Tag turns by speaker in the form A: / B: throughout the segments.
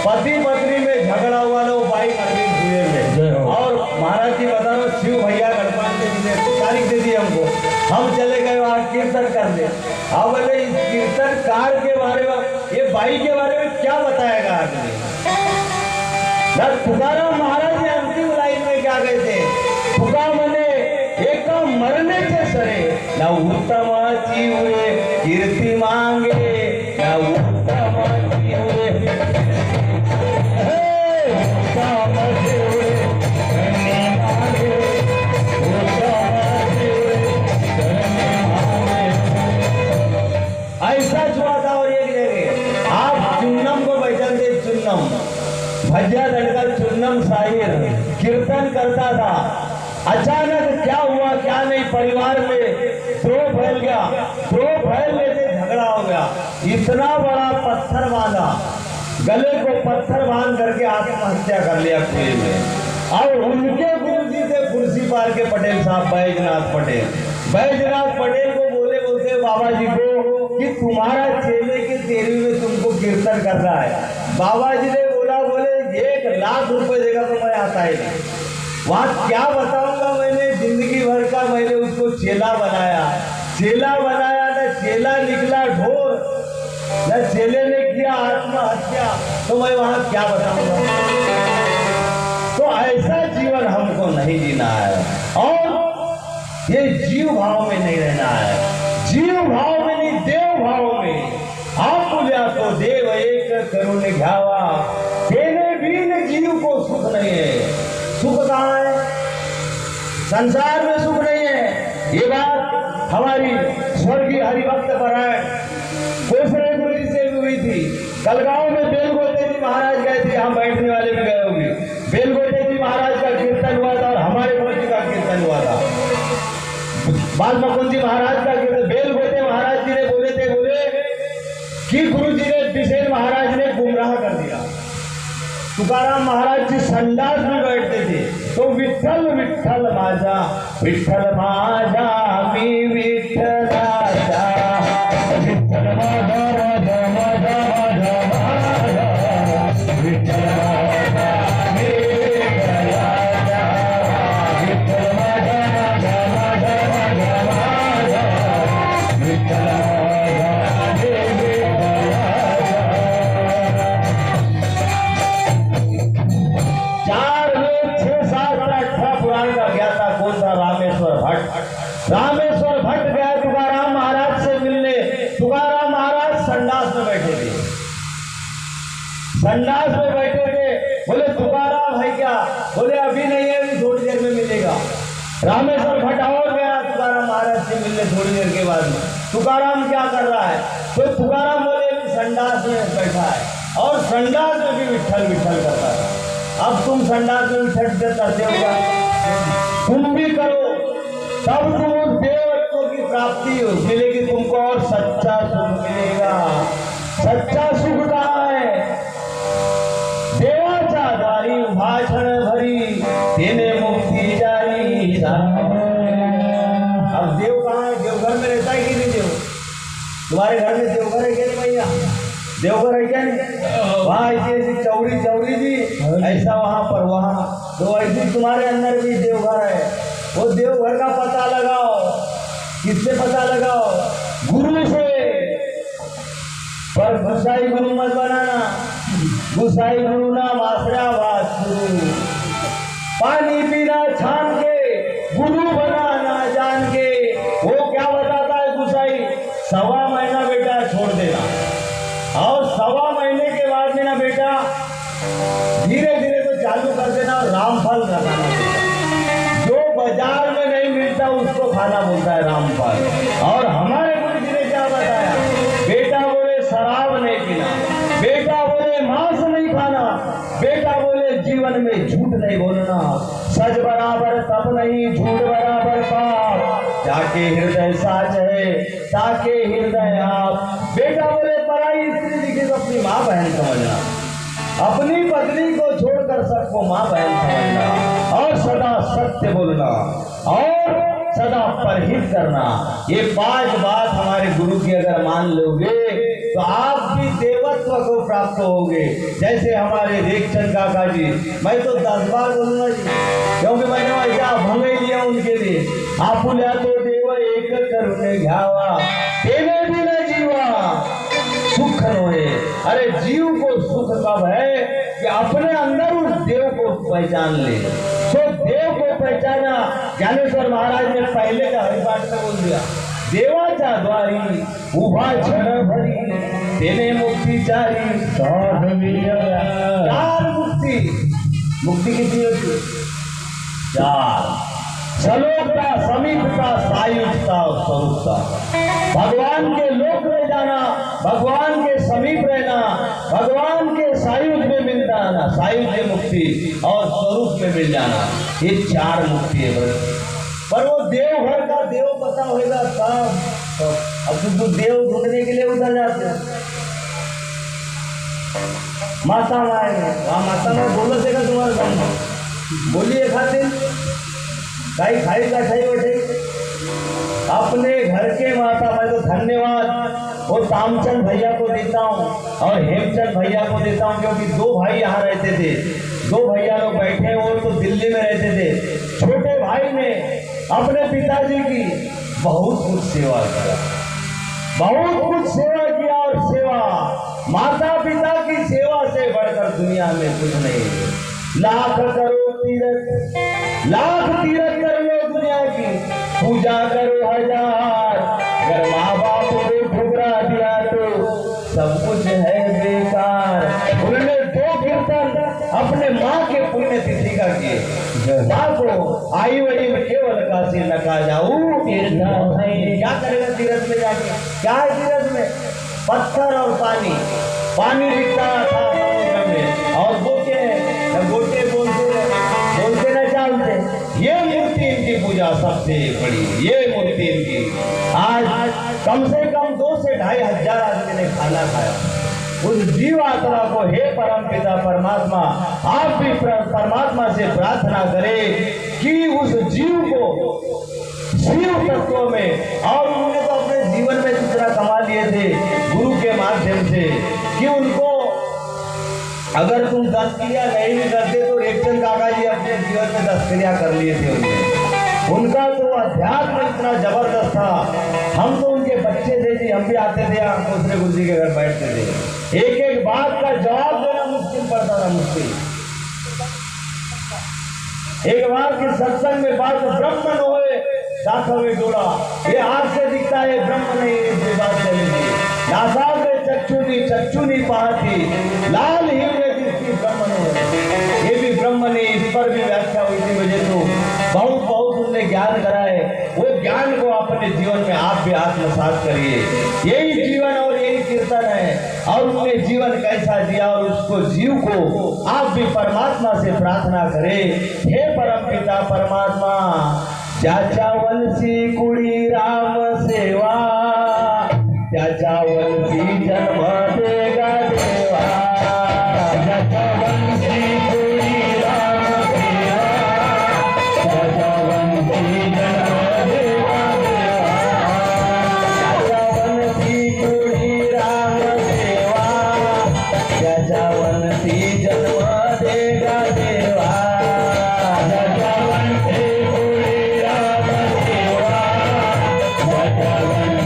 A: पति पत्नी में झगड़ा हुआ ना वो बाइक अरविंद हुए में। और महाराज जी बता रहे शिव भैया गढ़पाल के मिले तारीख दे दी हमको, हम चले गए वहाँ कीर्तन करने। अब बोले इस कीर्तनकार के बारे में ये बाई के बारे में क्या बताएगा आदमी। तुकाराम महाराज जी अंतिम लाइन में क्या कहते, तुका मने एक मरने के सरे न उत्तमाची हुए कीर्ति मांगे न उत्तमाची हुए ऐसा हुआ था। और एक जगह आप चुन्नम को बैठल थे, चुन्नम भज्जा दंडल चुन्नम साहिर कीर्तन करता था। अचानक क्या हुआ क्या नहीं, परिवार में द्रोह फैल गया, द्रोह फैलने से झगड़ा हो गया। इतना बड़ा पत्थर बांधा, गले को पत्थर बांध करके आत्महत्या कर लिया कुएं में। और उनके गुरु जी थे कुर्सी पार के पटेल साहब बैजनाथ पटेल। बैजनाथ पटेल को बोलते बाबा जी को कि तुम्हारा चेले के तेरवी में तुमको कीर्तन कर रहा है। बाबा जी ने बोले 1 लाख रुपए देगा तो मैं आता ही नहीं। वहाँ क्या बताऊंगा, मैंने जिंदगी भर का मैंने उसको चेला बनाया, चेला बनाया ना चेला निकला ढोर, न चेले ने किया आत्महत्या, तो मैं वहाँ क्या बताऊंगा। तो ऐसा जीवन हमको नहीं जीना है और ये जीव भाव में नहीं रहना है। जीव भाव में नहीं, देव भाव में। आप बोलिया तो देव एक करुण घ्यावा, तेने बिन जीव को सुख नहीं है। सुख कहाँ है, संसार में सुख नहीं है। ये बात हमारी स्वर्गीय हरिभक्त परायण कोसरे गुरु जी से भी हुई थी। कलगांव में बेलगोटे जी महाराज गए थे, हम बैठने वाले भी गए होंगे। बेलगोटे जी महाराज का कीर्तन हुआ था और हमारे गुरु जी का कीर्तन हुआ था। बाल मुकुंद जी महाराज का कीर्तन बेलगोटे महाराज जी ने बोले कि गुरु जी ने बिसेन महाराज ने गुमराह कर दिया। तुकाराम महाराज जी संडास में बैठते थे तो विठ्ठल विठ्ठल माझा, विठ्ठल माझा मी विठ्ठलाचा, विठ्ठल माझा माझा माझा माझा माझा, विठ्ठल माझा मी विठ्ठलाचा, विठ्ठल माझा माझा माझा माझा माझा, विठ्ठल रामेश्वर भट्ट गया तुकाराम महाराज से मिलने। तुकाराम महाराज संडास में बैठे थे, संडास में बैठे थे। बोले तुकाराम है क्या, बोले अभी नहीं है, अभी थोड़ी देर में मिलेगा। रामेश्वर भट्ट और गया तुकाराम महाराज से मिलने थोड़ी देर के बाद में। तुकाराम क्या कर रहा है, तो तुकाराम बोले अभी संडास में बैठा है और संडास में भी विठ्ठल विठ्ठल करता है। अब तुम संडास में विठ्ठल करते हो क्या, तुम भी करो, तब तुम उस देवत्व की प्राप्ति मिलेगी तुमको और सच्चा सुख मिलेगा। सच्चा सुख कहाँ है, देवाचा दारी भाषण भरी तेने मुक्ति जारी। अब देव कहाँ है, देवघर में रहता है कि नहीं देव, तुम्हारे घर में देवघर है क्या नहीं भैया, देवघर है क्या नहीं, वहाँ ऐसी चौड़ी चौड़ी जी ऐसा वहाँ पर वहाँ तो ऐसी तुम्हारे अंदर भी देवघर है। वो देवघर का पता लगाओ, किससे पता लगाओ, गुरु से। पर गुसाई गुरु मत बनाना, गुसाई गुरु नाम आश्रया वास्तु, पानी पीना छान के गुरु बनाना जान के। वो क्या बताता है गुसाई, 1.25 महीना बेटा छोड़ देना और 1.25 महीने के बाद में ना बेटा धीरे धीरे तो चालू कर देना और रामफल लगाना। जो बाजार में नहीं मिलता उसको खाना बोलता है रामफल। और हमारे गुरु जी ने क्या बताया, बेटा बोले शराब नहीं पीना, बेटा बोले मांस नहीं खाना, बेटा बोले जीवन में झूठ नहीं बोलना, सच बराबर तब नहीं झूठ बराबर पाप, जाके हृदय साच है ताके हृदय आप। बेटा बोले पराई स्त्री दिखे तो अपनी माँ बहन समझना, अपनी पत्नी को छोड़कर सबको माँ बहन समझना और सदा सत्य बोलना और सदा परहित करना। ये 5 बात हमारे गुरु की अगर मान लोगे तो आप भी देवत्व तत्व को प्राप्त होगे। जैसे हमारे रेखचंद काका जी, मैं तो 10 बार बोलूंगा जी, क्योंकि मैंने ऐसा अभंग ही लिया उनके लिए। आपुल्या तो देव एक करुणे घ्यावा, तेने भी न जीवा सुख होए। अरे जीव को सुख कब है कि अपने अंदर उस देव को पहचान ले। सो देव को पहचाना, ज्ञानेश्वर महाराज ने पहले का हरिपाठ में बोल दिया, देवाच्या द्वारी उभा क्षण भरी, तेने मुक्ती चारी चार मुक्ती किती होती? चार। सलोकता, समीपता, सायुजता और स्वरूपता। भगवान के लोक में जाना, भगवान के समीप रहना, भगवान के सायुज में मिल जाना, सायुज मुक्ति और स्वरूप में मिल जाना, ये चार मुक्ति है। पर वो देव घर का देव पता होगा साहब। अब तो देव ढूंढने के लिए उधर जाते हैं, माता माए वहाँ माता माए बोलो देगा तुम्हारे सामने, बोलिए खाते काई खाई का खाई बैठे अपने घर के माता। मैं तो धन्यवाद वो तामचंद भैया को देता हूँ और हेमचंद भैया को देता हूँ, क्योंकि 2 भाई यहाँ रहते थे। 2 भैया लोग बैठे, वो तो दिल्ली में रहते थे। छोटे भाई ने अपने पिताजी की बहुत कुछ सेवा किया, बहुत कुछ सेवा किया। और सेवा, माता पिता की सेवा से बढ़कर दुनिया में कुछ नहीं। लाख करो तीरथ, लाख तीरथ कर लो दुनिया की, पूजा करो 1000, अगर माँ बाप को ठुकरा दिया तो सब कुछ है बेकार। उन्होंने 2 कीर्तन अपने माँ के पुण्य तिथि का किए। माँ को आई वही केवल काशी लगा जाऊ तीर्थ। क्या करेगा तीरथ में जाके? क्या है तीरथ में? पत्थर और पानी। पानी दिखता था समुद्र में और गोटे बोलते न चालते। ये मूर्ति इनकी पूजा सबसे बड़ी, ये मूर्ति इनकी। आज कम से कम 2 से 2.5 हजार आदमी ने खाना खाया। उस जीव आत्मा को, हे परम पिता परमात्मा, आप भी परमात्मा से प्रार्थना करें कि उस जीव को शिव तत्व में, और उन्होंने तो अपने जीवन में जितना कमा लिए थे गुरु के माध्यम से, कि उनको अगर तुम 10 क्रिया नहीं भी करते तो रेखचंद काका जी अपने जीवन में 10 क्रिया कर लिए थे। उनका तो अध्यात्म इतना जबरदस्त था। हम तो उनके बच्चे थे जी, हम भी आते थे दूसरे गुरु जी के घर बैठते थे। एक एक बात का जवाब देना मुश्किल पड़ता था, मुश्किल। एक बार के सत्संग में बात ब्रह्मन होए साखवे जोड़ा, ये हाथ से दिखता है ब्रह्म नहीं, ये बात चलेगी। नासाब में चक्षु नहीं पाती, लाल ही में जिसकी ब्रह्म नहीं, ये भी ब्रह्म नहीं। इस पर भी व्याख्या हुई थी मुझे, तो बहुत उनने ज्ञान कराए। वो ज्ञान को अपने जीवन में आप भी आत्मसात करिए। यही जीवन और यही कीर्तन है। और उन्होंने जीवन कैसा जिया और उसको जीव को आप भी परमात्मा से प्रार्थना करें, हे परम पिता परमात्मा, ज्याच्या वंशी कुड़ी राम सेवा, ज्याच्या वंशी जन्म देगा देवा, ज्याच्या वंशी कुड़ी राम सेवा, ज्याच्या वंशी जन्म देगा देवा, ज्याच्या वंशी कुड़ी राम सेवा, ज्याच्या वंशी जन्म देगा देवा, ज्याच्या वंशी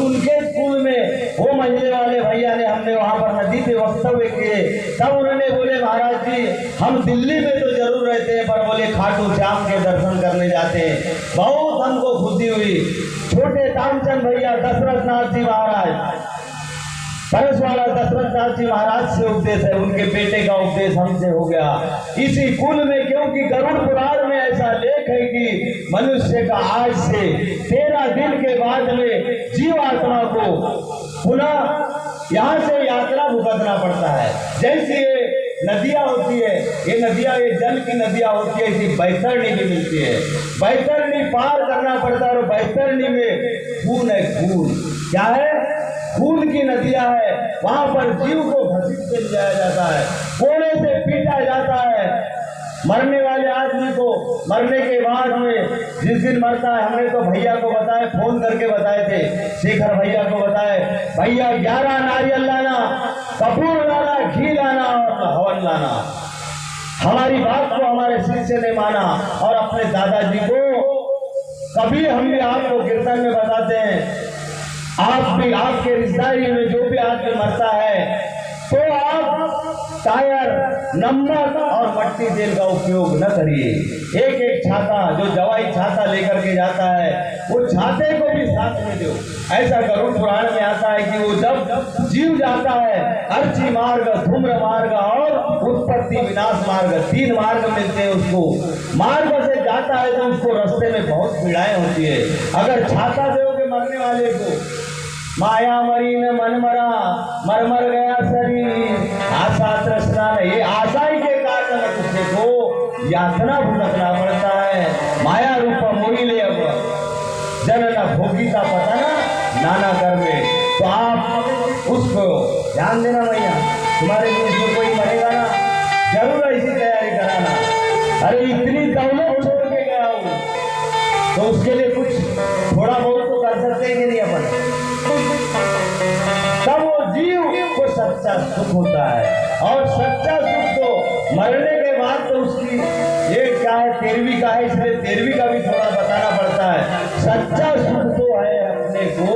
A: उनके स्कूल में वो मंझले वाले भैया ने, हमने वहां पर नदी पे वक्तव्य किए, तब उन्होंने बोले महाराज जी हम दिल्ली में तो जरूर रहते हैं, पर बोले खाटू श्याम के दर्शन करने जाते हैं। बहुत मन को खुशी हुई। छोटे तामचंद भैया दशरथ नाथ जी महाराज, परसवाड़ा दशरथ नाथ जी महाराज से उपदेश है, उनके बेटे का उपदेश हमसे हो गया इसी कुल में, क्योंकि गरुड़ पुराण में ऐसा लेख है कि मनुष्य का आज से 13 दिन के बाद में जीवात्मा को पुनः यहाँ से यात्रा भुगतना पड़ता है। जैसे ये नदियाँ होती है, ये नदियाँ, ये जल की नदियाँ होती है, इसी बैतरणी भी मिलती है। बैतरणी पार करना पड़ता है और बैतरणी में खून है, खून क्या है, खून की नदियाँ है। वहां पर जीव को घसीट से ले जाया जाता है, कोड़े से पीटा जाता है। मरने वाले आदमी को मरने के बाद में जिस दिन मरता है, हमने तो भैया को बताया, फोन करके बताए थे, शेखर भैया को बताए, भैया 11 नारियल लाना, कपूर लाना, घी लाना और हवन लाना। हमारी बात को हमारे शिष्य ने माना और अपने दादाजी को कभी हम भी आपको कीर्तन में बताते हैं, आप भी आपके रिश्तेदारी में जो भी आदमी मरता है तो आप टायर, नमक और मट्टी तेल का उपयोग न करिए। एक एक छाता, जो दवाई छाता लेकर के जाता है, वो छाते को भी साथ में दो। ऐसा गरुड़ पुराण में आता है कि वो जब जीव जाता है, अर्ची मार्ग, धूम्र मार्ग और उत्पत्ति विनाश मार्ग, 3 मार्ग मिलते हैं उसको। मार्ग से जाता है तो उसको रास्ते में बहुत पीड़ाएं होती है। अगर छाता दोगे मरने वाले को, माया मरी न मन मरा, मर मर गया शरीर, आशा तृष्णा नहीं, आशाई के कारण मनुष्य को यातना भुगतना पड़ता है। माया रूप मोहिले अब जनना भोगीता पता ना नाना कर में। तो आप उसको ध्यान देना भैया, तुम्हारे बीच में कोई मरेगा ना, जरूर ऐसी तैयारी कराना। अरे इतनी दौलत छोड़ के गया हूँ तो उसके लिए कुछ थोड़ा बहुत तो कर सकते हैं कि नहीं अपन, तब वो जीव को सच्चा सुख होता है। और सच्चा सुख तो मरने के बाद तो उसकी ये क्या है, 13वीं का है, इसलिए 13वीं का भी थोड़ा बताना पड़ता है। सच्चा सुख तो है अपने को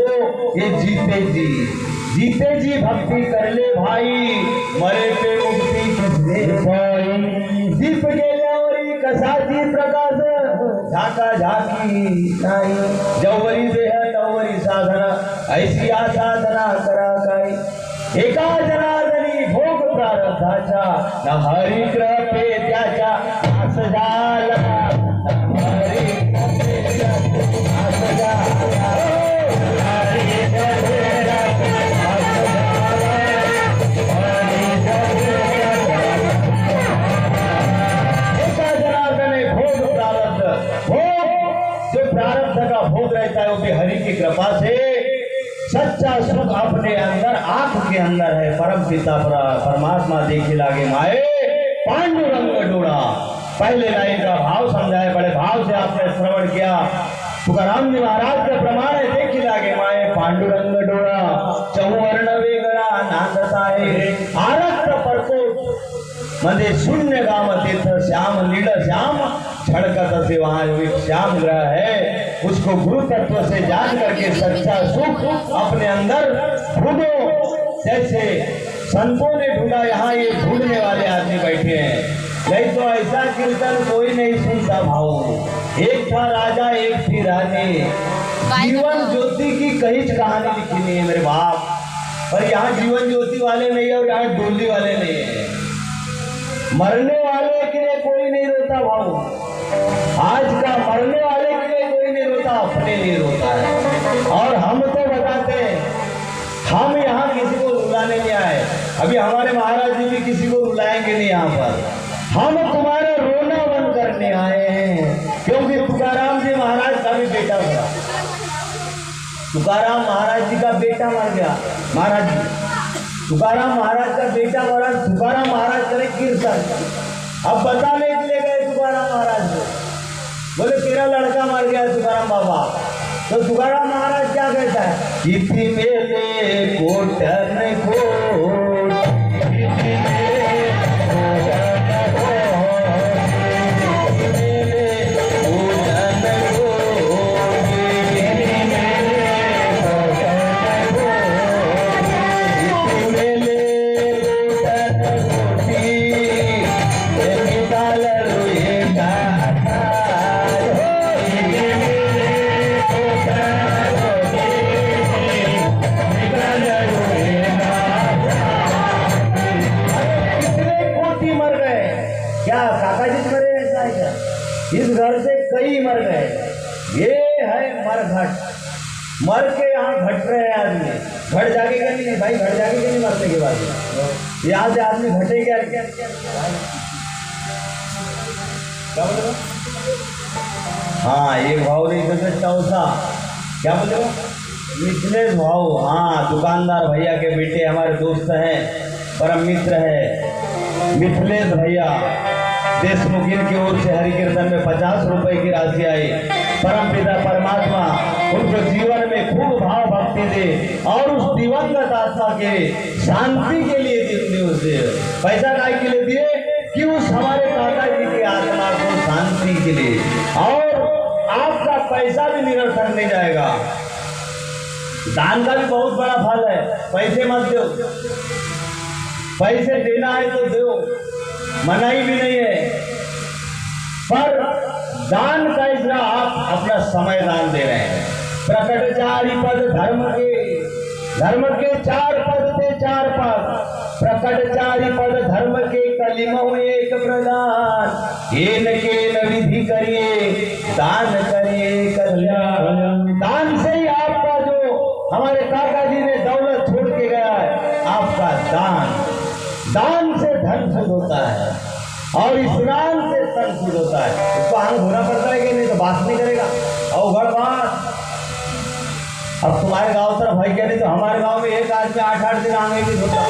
A: ये जीते जी, जीते जी भक्ति कर ले भाई, मरे पे मुक्ति किसने पाई। दीप गेल्यावरी कसा जी प्रकाश, झाका झाकी नाही, जवरी देह तवरी साधना, ऐसी साधना करा काही। एका जनार्दनी भोग प्रारब्धाचा, न हरी कृपे त्याच्या आस झाला, हरी कृपे त्याच्या आस झाला, हरी कृपे त्याच्या आस झाला, हरी कृपे एका जनार्दनी भोग प्रारब्ध, भोग जो प्रारब्ध का भोग रहता है वो भी हरि की कृपा से सच्चा सुख अपने अंदर, आंख के अंदर है। परम पिता परमात्मा देखे लागे माए पांडुरंग डोड़ा। पहले लाइन का भाव समझाए, बड़े भाव से आपने श्रवण किया। तुकाराम जी महाराज का प्रमाण है, देखी लागे माए पांडुरंग डोळा, चौवर्ण वेगळा नांदता है, आरक्त परकोट मध्ये शून्य गाम तीर्थ श्याम नील श्याम छड़कत से वहां एक श्याम ग्रह है, उसको गुरु तत्व से जान करके सच्चा सुख अपने अंदर ढूंढो। जैसे संतों ने ढूंढा, यहाँ ये ढूंढने वाले आदमी बैठे हैं। नहीं तो ऐसा कीर्तन कोई नहीं सुनता भाव। एक था राजा, एक थी रानी, जीवन ज्योति की कहीं कहानी लिखी नहीं है मेरे बाप, पर यहाँ जीवन ज्योति वाले नहीं है और यहाँ डोली वाले नहीं है। मरने वाले के लिए कोई नहीं रोता भाव, आज का मरने वाले के लिए कोई नहीं रोता, अपने लिए रोता है। और हम तो बताते हैं, हम यहाँ किसी को रुलाने नहीं आए। अभी हमारे महाराज जी भी किसी को रुलाएंगे नहीं यहाँ पर, हम तुम्हारा रोना बंद करने आए हैं। क्योंकि तुकाराम जी महाराज का भी बेटा मरा, तुकाराम महाराज जी का बेटा मर गया। महाराज जी तुकाराम महाराज का बेटा मरा, तुकाराम महाराज करे कीर्तन। अब बताने के लिए गए तुकाराम महाराज को, बोले तेरा लड़का मर गया तुकाराम बाबा। तो तुकाराम महाराज क्या कहता है, इति मेले कोटन कोट, इति मेले कोटन कोट, इति मेले कोटन कोट, इति मेले कोटन कोट, इति मेले कोटन कोटी, निकाल रुए का, इति मेले है मरघट, मर के यहाँ घट रहे हैं आदमी। घट जागेगा नहीं भाई, घट जागेगा नहीं मरने के बाद। यहाँ से आदमी घटे क्या बोले? हाँ, एक भाव नहीं तो चौथा क्या बोले हो? मिथिलेश भाव। हाँ, दुकानदार भैया के बेटे हमारे दोस्त हैं, परम मित्र है मिथिलेश भैया। देशमुख की ओर से हरि कीर्तन में 50 रुपए की राशि आई। परम पिता परमात्मा उनको जीवन में खूब भाव भक्ति दे और उस दिवंगत आत्मा के शांति के लिए दिए। उसे पैसा काय के लिए दिए कि उस हमारे काका जी की आत्मा को शांति के लिए। और आपका पैसा भी निरर्थक नहीं जाएगा। दान का भी बहुत बड़ा फल है। पैसे मत दो, पैसे देना है तो दो, मनाही भी नहीं है, पर दान कैसा? आप अपना समय दान दे रहे हैं। प्रकट 4 पद धर्म के 4 पद थे, 4 पद प्रकट 4 पद धर्म के कलिमो एक प्रदान। के विधि करिए दान करिए कल्याण। दान से ही आपका जो हमारे काका जी ने दौलत छोड़ के गया है, आपका दान से धन शुद्ध होता है और स्नान से तन शुद्ध होता है। उसको आंग धोना पड़ता है कि नहीं तो बात नहीं करेगा। अवघड़ बात। अब तुम्हारे गांव तरफ भाई क्या नहीं तो हमारे गांव में एक आदमी 8-8 दिन आंगे नहीं धोता।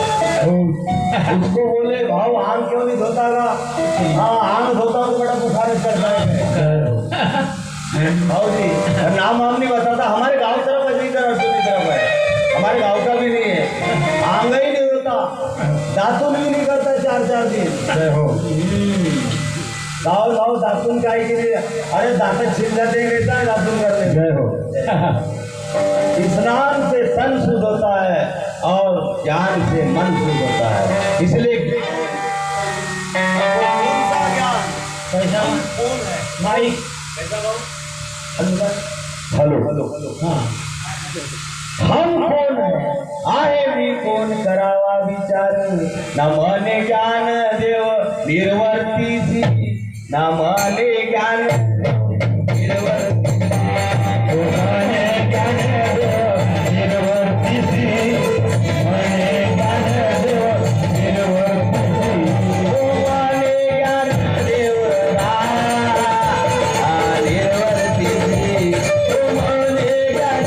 A: उसको बोले भाव आंग क्यों नहीं धोता गा? हाँ, आंग धोता तो बड़ा बुखार चढ़ता है भाव जी। नाम हम नहीं बताता, हमारे गांव तरफ ऐसी तरफ है, हमारे गांव का भी नहीं है। आंग ही नहीं होता, दातुन भी नहीं करता 4-4 दिन। गाँव दातुन का ही नहीं। अरे दातन छिल जाते ही रहता है, दातुन करते हो। स्नान से तन शुद्ध होता है और ज्ञान से मन शुद्ध होता है। इसलिए कैसा कौन है भाई? हेलो हाँ, हम कौन है? आए भी कौन करावा विचार। न माने ज्ञान देव निर्वर्ती सी, न माने ज्ञान निर्वर्ती, माने ज्ञान देव निर्वर्ती सी, माने ज्ञान देव निर्वर्ती सी, माने ज्ञान देव निर्वर्ती सी, माने ज्ञान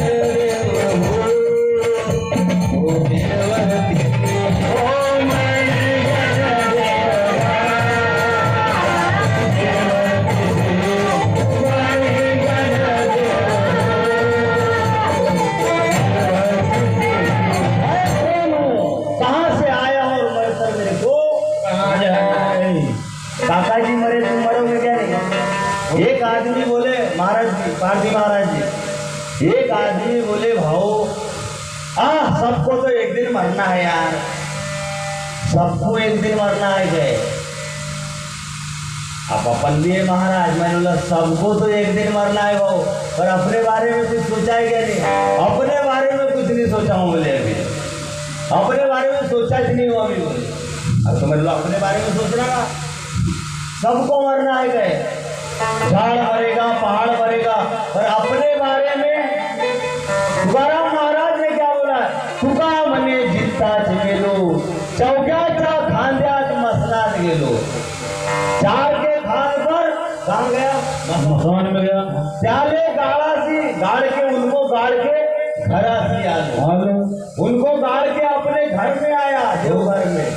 A: काका जी मरे तुम मरोगे क्या नहीं? एक आदमी बोले महाराज जी, पारसी महाराज जी, एक आदमी बोले भाऊ सबको तो एक दिन मरना है यार, सबको एक दिन मरना है गए। अब अपन भी है महाराज, मैंने बोला सबको तो एक दिन मरना है भाऊ, पर अपने बारे में कुछ सोचा है क्या नहीं? अपने बारे में कुछ नहीं सोचा हूँ बोले, अभी अपने बारे में सोचा ही नहीं हुआ अभी बोले। अब तो मतलब अपने बारे में सोच रहा, सबको मरना है गए, झाड़ मरेगा पहाड़ मरेगा, पर अपने बारे में तुकाराम महाराज ने क्या बोला? तुका मने जिताच गेलो, चौक्याच्या खांद्यात मसनात गेलो। चार के खान पर कहाँ गया? मसान में गया। प्याले गाड़ के उनको गाड़ के घरासी आलो, उनको गाड़ के अपने घर में आया, देवघर में।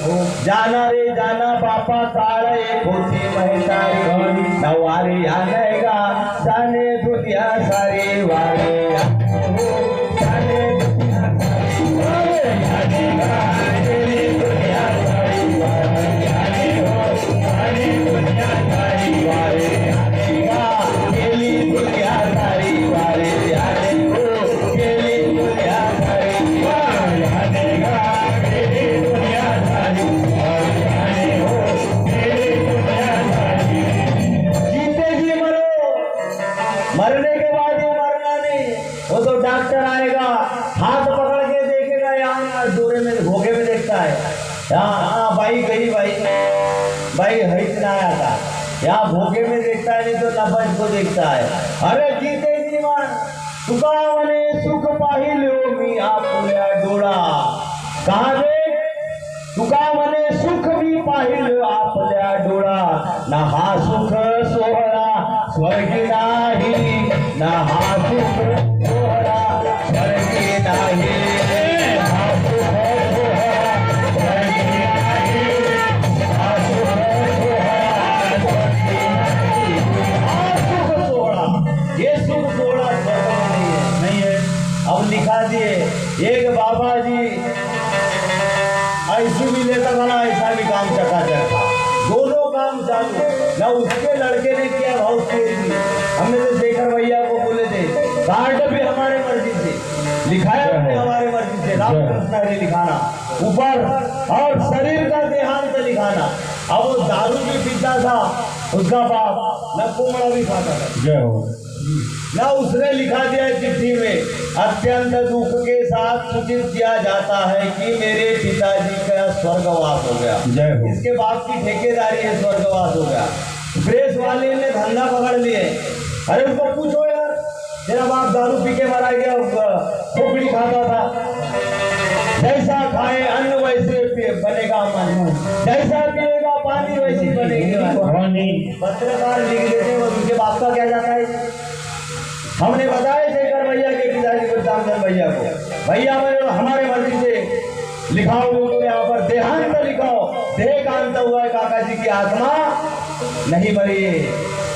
A: जाना रे जाना बापा काल एक होती महतारी, नवारी आनेगा जाने दुनिया सारी वारी, जाने दुनिया सारी वारी, दुनिया सारी वारी, सारी दुनिया सारी वारी, गेली दुनिया सारी वारी, मरने के बाद ये मरना नहीं, वो तो डॉक्टर आएगा, हाथ पकड़ के देखेगा, यहाँ डोरे में भोगे में देखता है, हाँ भाई गई भाई है इतना आया था, यहाँ भोगे में देखता है, नहीं तो नफज को देखता है। अरे जीते जी मान तुका म्हणे सुख पाहिलो मी आपल्या डोळा कहा रे तुका म्हणे सुख मी पाहिलं आपल्या डोळा ना हा सुख सोहळा स्वर्गी नाही ना हा सुख सोहळा स्वर्गी नाही हा सुख सोहळा स्वर्गी नाही हा सुख सोहळा स्वर्गी नाही हा सुख सोहळा ये सुख सोहळा स्वर्ग में नहीं है अब लिखा दिए एक बाबा जी ऐसी भी लेता था ना ऐसा भी काम चकाचक था दोनों काम चालू ना उसके लड़के ने किया भाव उसके भी हमने तो शेखर भैया को बोले थे कार्ड भी हमारे मर्जी से लिखाया हमने हमारे मर्जी से रामकृष्ण ने लिखाना ऊपर और शरीर का देहांत लिखाना अब वो दारू भी पीता था उसका बाप न कुमड़ा भी खाता था जय हो ना उसने लिखा दिया चिट्ठी में अत्यंत दुख के साथ सूचित किया जाता है कि मेरे पिताजी का स्वर्गवास हो गया जय हो इसके बाप की ठेकेदारी है स्वर्गवास हो गया प्रेस वाले ने धंधा पकड़ लिए अरे उसको पूछो यार तेरा बाप दारू पी के मारा गया खोपड़ी खाता था जैसा खाए अन्न वैसे बनेगा मन जैसा पिएगा पानी वैसी बनेगी पत्रकार लिख देते हैं उनके बाप का क्या जाता है हमने बताया शेखर भैया के पिताजी को रामचंद्र भैया को भैया मैंने हमारे मर्जी से लिखाओ यहाँ पर देहांत लिखाओ देह का अंत हुआ है काका जी की आत्मा नहीं मरी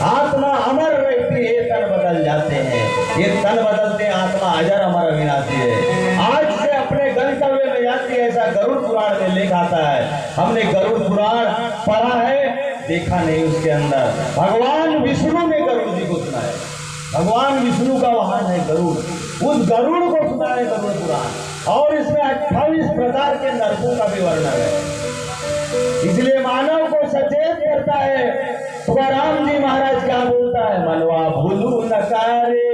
A: आत्मा अमर रहती है तन बदल जाते हैं ये तन बदलते आत्मा अजर अमर अविनाशी है आज से अपने गंतव्य में जाती है ऐसा गरुड़ पुराण में लेख आता है हमने गरुड़ पुराण पढ़ा है देखा नहीं उसके अंदर भगवान विष्णु ने गरुड़ जी को सुनाया भगवान विष्णु का वाहन है गरुड़ उस गरुड़ को सुना है गरुड़ पुराण और इसमें 28 प्रकार के नरकों का भी वर्णन है इसलिए मानव को सचेत करता है तुकाराम जी महाराज क्या बोलता है मनवा भूलू नकारे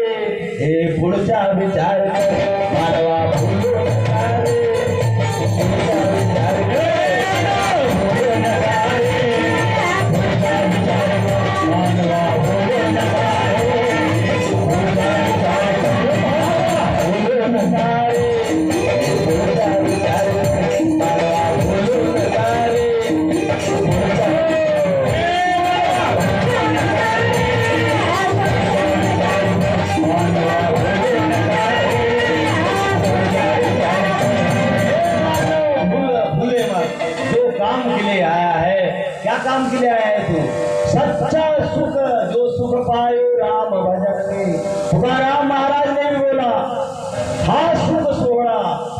A: हे पुढचा विचार मानवा भूलू नकारे पुढचा विचार भूलू नकारे पुढचा विचार मानवा भूलू नकारे काम के लिए आया है तू सच्चा सुख जो सुख पायो राम भजन में तुकाराम महाराज ने भी बोला हा सुख सोहळा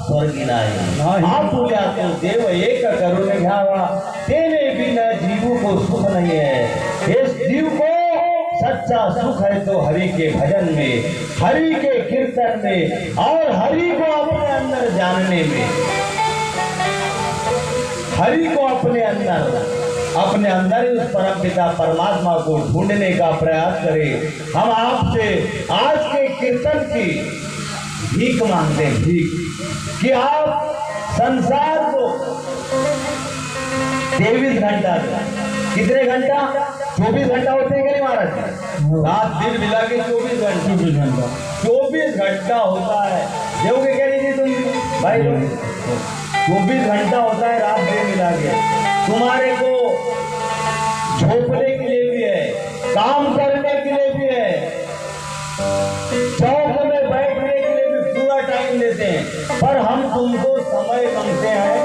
A: स्वर्गी नाही आप बोले तो देव एक करुण घ्यावा तेने बिना जीव को सुख नहीं है इस जीव को सच्चा सुख है तो हरि के भजन में हरि के कीर्तन में और हरि को अपने अंदर जानने में हरि को अपने अंदर ही उस परम पिता परमात्मा को ढूंढने का प्रयास करें हम आपसे आज के कीर्तन की भीख मांगते हैं भीख कि आप संसार को 23 घंटा कितने घंटा 24 घंटा होते हैं कि नहीं महाराज रात दिन मिला के 24 घंटा होता है देवोगे कह रही थी तुम भाई 24 घंटा होता है रात दिन मिला के तुम्हारे को झोपने के लिए भी है काम करने के लिए भी है चौक में बैठने के लिए भी पूरा टाइम देते हैं पर हम तुमको समय मांगते हैं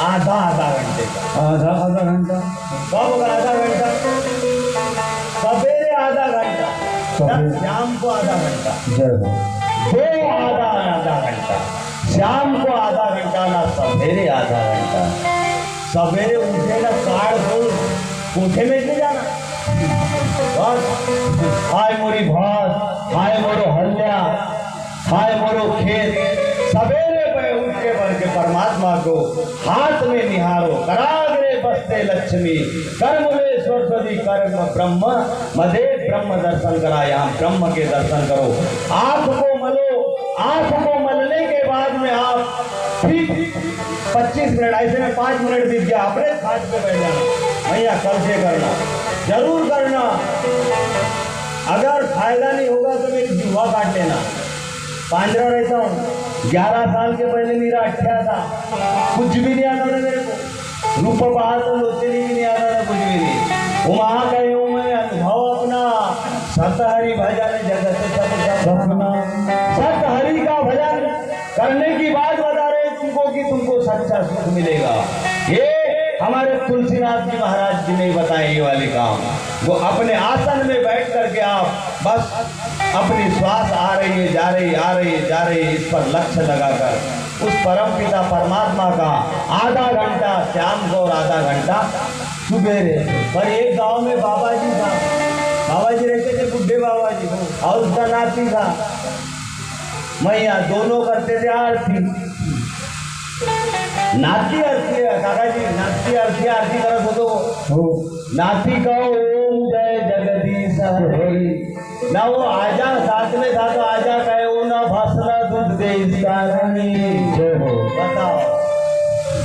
A: आधा घंटे का आधा घंटा कब आधा घंटा सवेरे आधा घंटा शाम को आधा घंटा दो आधा घंटा शाम को आधा घंटा ना सवेरे आधा घंटा सवेरे उठे ना कार खोल कोठे में नहीं जाना बस हाय मोरी भात हाय मोरो हल्ला हाय मोरो खेत सवेरे पे उठ के बढ़ के परमात्मा को हाथ में निहारो कराग्रे बसते लक्ष्मी कर्म में सरस्वती कर्म ब्रह्म मदे ब्रह्म दर्शन करा यहाँ ब्रह्म के दर्शन करो आंख को मलो आंख को मलने के बाद में आप ठीक 25 मिनट ऐसे में 5 मिनट बीत गया अपने खाट पे बैठ जाना भैया कल से करना जरूर करना अगर फायदा नहीं होगा तो मेरी जुआ काट लेना पांजरा रहता हूँ। 11 साल के पहले मेरा अट्ठा था, कुछ भी नहीं आता था मेरे को, रूप बाहर तो लोचनी भी नहीं आता था, कुछ भी नहीं। वो वहाँ गए हूँ मैं, अनुभव अपना सतहरी भजन जगत सपना, सतहरी का भजन करने की बात बता रहे तुमको कि तुमको सच्चा सुख मिलेगा। ये हमारे तुलसीनाथ जी महाराज जी ने बताए ये वाले काम। वो अपने आसन में बैठ करके आप बस अपनी श्वास आ रही है जा रही आ रही है जा रही है, इस पर लक्ष्य लगाकर उस परम पिता परमात्मा का आधा घंटा शाम को और आधा घंटा सुबेरे। पर एक गांव में बाबा जी था, बाबा जी रहते थे, बुढ़े बाबा जी, और उसका नाती था मैया, दोनों करते थे आरती। नाती आरती है काका जी, नाती आरती आरती करत हो नाती का ओम जय जगदीश हरि ना, वो आजा साथ में था तो आजा कहे वो ना भाषणा दूध दे इसका हो। बताओ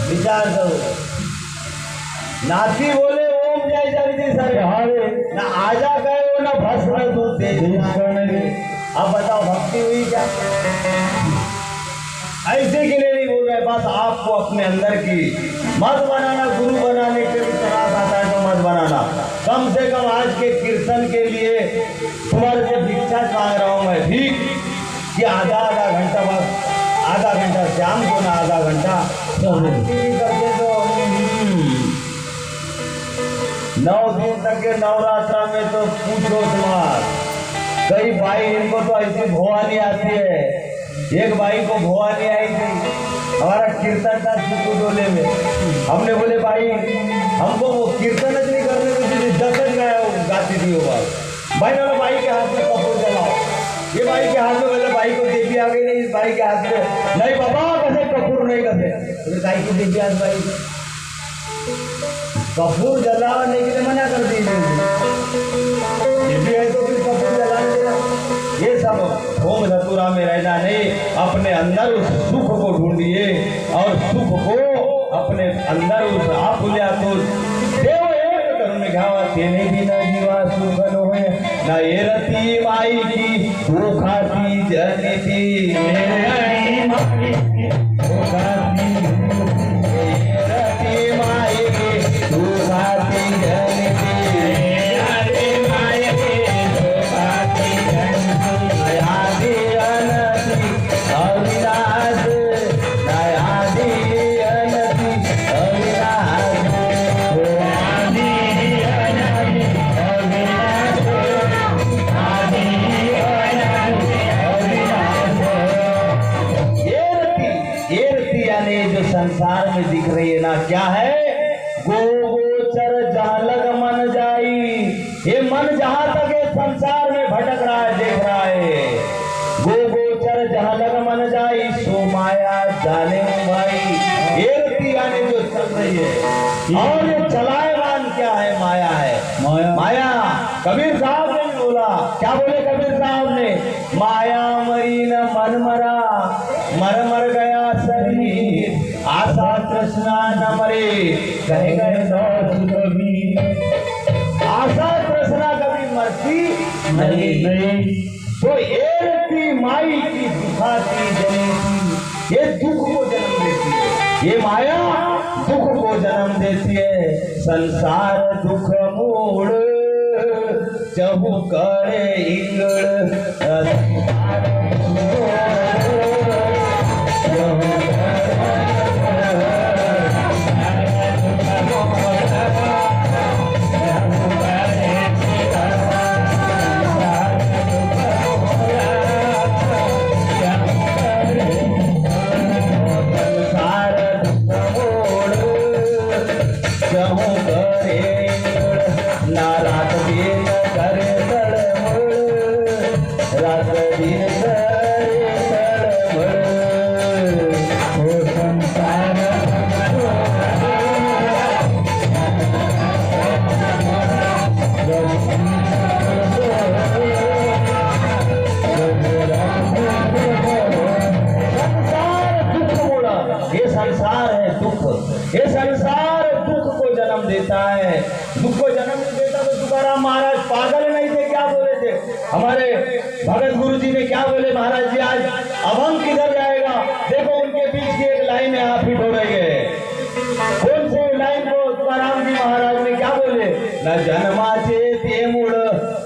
A: विचार करो, नाती बोले ओम जय जगदीश हरि ना, आजा कहे वो ना भाषणा दूध दे। अब बताओ भक्ति हुई क्या? ऐसे के लिए नहीं बोल रहे, बस आपको अपने अंदर की मत बनाना, गुरु बनाने के लिए त्रास आता है तो मत बनाना। कम से कम आज के कीर्तन के लिए तुम्हारे से भिक्षा मांग रहा हूँ मैं, ठीक कि आधा आधा घंटा, बस आधा घंटा शाम को ना आधा घंटा करके तो 9 दिन तक के नवरात्रा में तो पूछो तुम्हार। कई भाई इनको तो ऐसी भवानी आती है, एक भाई को भवानी आई थी, हमारा कीर्तन था सुकुडोले में। हमने बोले भाई हमको वो कीर्तन नहीं करने को, दस गाया गाती थी वो बात। भाई बोले भाई के हाथ में कपूर जलाओ, ये भाई के हाथ में, बोले भाई को देवी आ गई नहीं, इस भाई के हाथ में नहीं बाबा कैसे कपूर नहीं करते, गाय की देवी आज भाई कपूर जलाने के लिए मना कर दी देवी है तो फिर कपूर जलाने ये सब होम धतुरा में रहना नहीं। अपने अंदर उस सुख को ढूंढिए और सुख को अपने अंदर उस आप बोलिया तो देव एक करुण घावा तेने भी न जीवा सुख न होए न ये रति माई की भूखाती जनिती मेरी माई की भूखाती रति माई की भूखाती जनिती संसार में दिख रही है ना, क्या है? गोचर जहां लग मन जाई, ये मन जहां तक ये संसार में भटक रहा है, देख रहा है। गोचर जहां लग मन जाई, सो माया जाने भाई। ये रति यानी जो चल रही है, और ये चलाएवान क्या है? माया है। माया कबीर साहब ने बोला, क्या बोले कबीर साहब ने? माया मरी न मन मरा, मर मर गया शरीर, आशा तृष्णा न मरे, कहे गए कभी। आशा तृष्णा कभी मरती नहीं। तो एक माई की दुखाती जनेती, ये दुख को जन्म देती है, ये माया दुख को जन्म देती है। संसार दुख मूड़ चहु करे इंगड़, ये संसार दुख को जन्म देता है। दुख को जन्म नहीं देता तो तुकाराम महाराज पागल नहीं थे, क्या बोले थे? हमारे भगत गुरु जी ने क्या बोले महाराज जी? आज न जन्माचे ते मूळ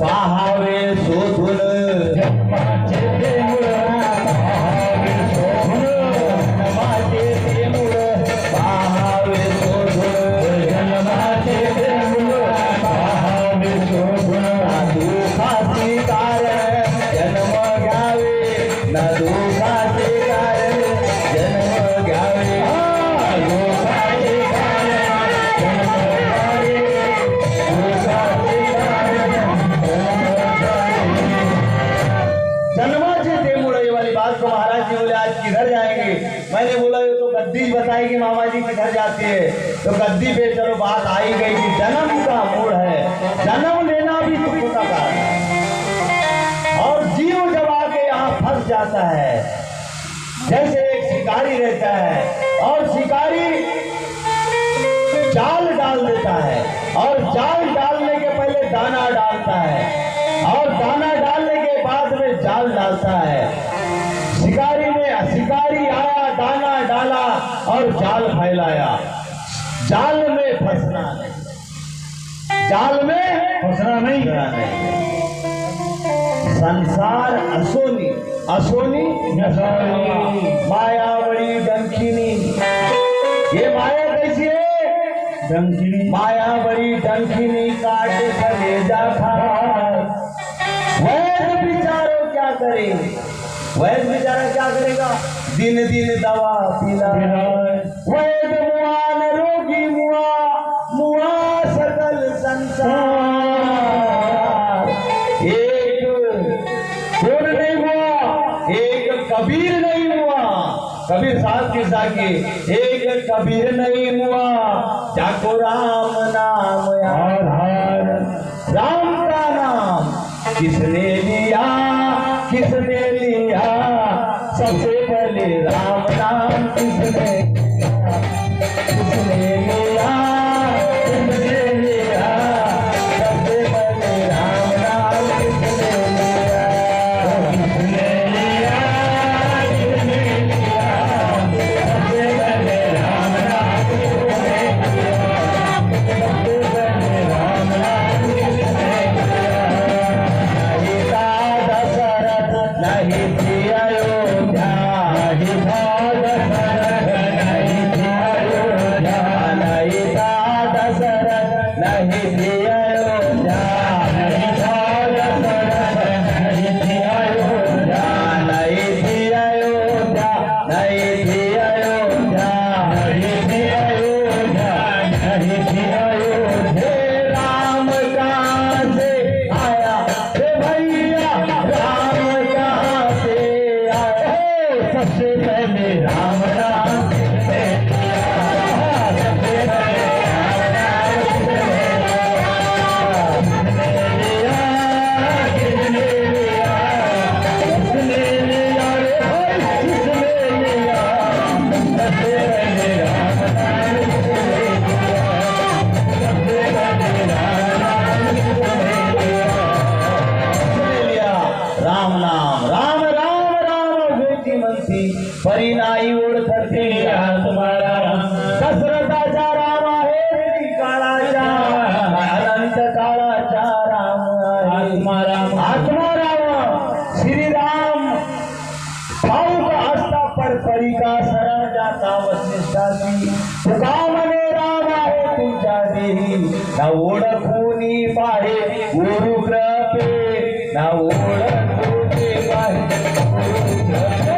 A: पाहावे शोधून जन्माचे ते मूळ पाहावे शोधून जन्माचे ते मूळ पाहावे शोधून जन्माचे ते मूळ पाहावे शोधून दुःखाचे कारण जन्म घ्यावे न दुःखाचे कारण जन्म घ्यावे जन्माचे थे मुड़े ये वाली बात को महाराज जी बोले आज किधर जाएंगे। मैंने बोला ये तो गद्दी बताएगी मामा जी किधर जाती है। तो गद्दी पे चलो बात आई गई कि जन्म का मूड है, जन्म लेना भी दुख का कारण है। और जीव जब आके यहाँ फंस जाता है, जैसे एक शिकारी रहता है और शिकारी जाल डाल देता है और जाल डालने के पहले दाना डालता है और दाना डालने के बाद में जाल डालता है। शिकारी आया, दाना डाला और जाल फैलाया। जाल में फंसना नहीं, जाल में फंसना नहीं। संसार असोनी असोनी माया बड़ी डंकिनी। ये माया कैसी है? डंकिनी। माया बड़ी डंकिनी काटे कलेजा खाए। वैद्य बिचारो क्या करे? वैद्य बिचारा क्या करेगा? दिन दिन दवा पिला। वैद्य मुआ न रोगी मुआ, मुआ सकल संसार। एक कौन नहीं हुआ? एक कबीर नहीं हुआ। कबीर साहब की साकी एक कबीर नहीं हुआ जाको राम नाम आधार। राम का नाम किसने लिया, किसने लिया? सबसे पहले राम नाम किसने लिया, किसने लिया, किसने लिया? सबसे पहले राम नाम किसने लिया, किसने लिया, किसने लिया? सबसे पहले राम नाम किसने लिया, सबसे पहले राम नाम किसने लिया? नहीं था दशरथ नहीं थी अयोध्या, नहीं था दशरथ नहीं थी अयोध्या, नहीं था दशरथ नहीं थी अयोध्या, नहीं था दशरथ नहीं थी अयोध्या, नहीं थी अयोध्या, नहीं थी अयोध्या, नहीं थी अयोध्या, नहीं थी अयोध्या। राम कहाँ से आया रे भैया, राम कहाँ से आया? सबसे पहले राम नाम किसने लिया, सबसे पहले राम नाम किसने लिया, किसने लिया, किसने लिया रे भाई, किसने लिया? सबसे पहले राम नाम किसने लिया, सबसे पहले राम नाम किसने लिया? किसने लिया? राम नाम। राम राम राम बेटी मनसी परी नाही ओळखते तुम्हाला राम। दशरथाचा राम आहे काळाचा, अनंत काळाचा राम आहे आत्मा राम। आत्मा राम श्रीराम ठाऊक असता परपरी का शरण जाता वसिष्ठाची। तुका म्हणे राम आहे तुझ्या देही, ना ओळखूनी पाहे गुरु कृपे, ना ओळखूनी पाहे गुरु कृपे।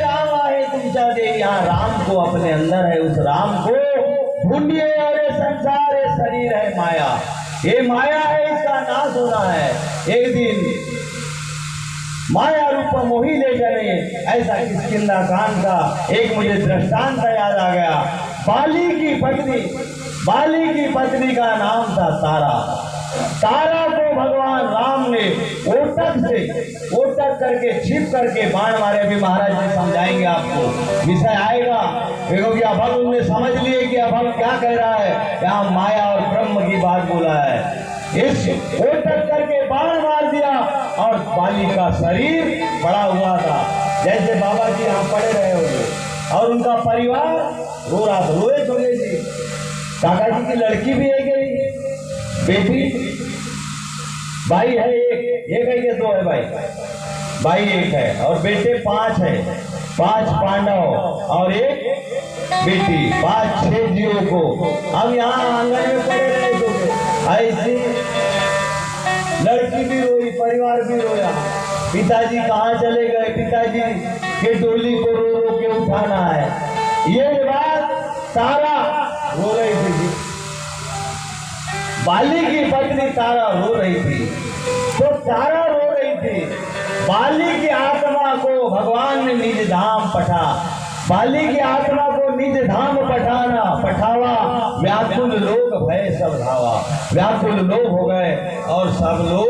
A: राम आहे तुमच्या देही, यहाँ राम को अपने अंदर है, उस राम को ढूंढिए। और ये संसार है, शरीर है माया, ये माया है, इसका नाश होना है एक दिन। माया रूप मोही ले चले, ऐसा किष्किंधा कांड का एक मुझे दृष्टांत याद आ गया। बाली की पत्नी का नाम था तारा। तारा को भगवान राम ने ओटक करके छिप करके बाण मारे। अभी महाराज जी समझाएंगे आपको, विषय आएगा क्योंकि अब हम उनने समझ लिए कि अब हम क्या कह रहा है। यहाँ माया और ब्रह्म की बात बोला है। इस ओटक करके बाण मार दिया और बाली का शरीर पड़ा हुआ था, जैसे बाबा जी यहाँ पड़े रहे होंगे, और उनका परिवार रो रहा था। रोए थोड़े जी, काका जी की लड़की भी है गई, बेटी, भाई है एक है कि दो है भाई, भाई एक है और बेटे 5 है, 5 पांडव और एक बेटी, 5-6 जीवों को अब यहाँ आंगन में पड़े रहे तो ऐसी लड़की भी रोई, परिवार भी रोया। पिताजी कहाँ चले गए, पिताजी के डोली को रो रो के उठाना है। ये बात तारा रो रही थी, बाली की पत्नी तारा रो रही थी। तो तारा रो रही थी, बाली की आत्मा को भगवान ने निज धाम पठा, बाली की आत्मा को निज धाम पठावा, व्याकुल लोग भय सब धावा। व्याकुल लोग हो गए और सब लोग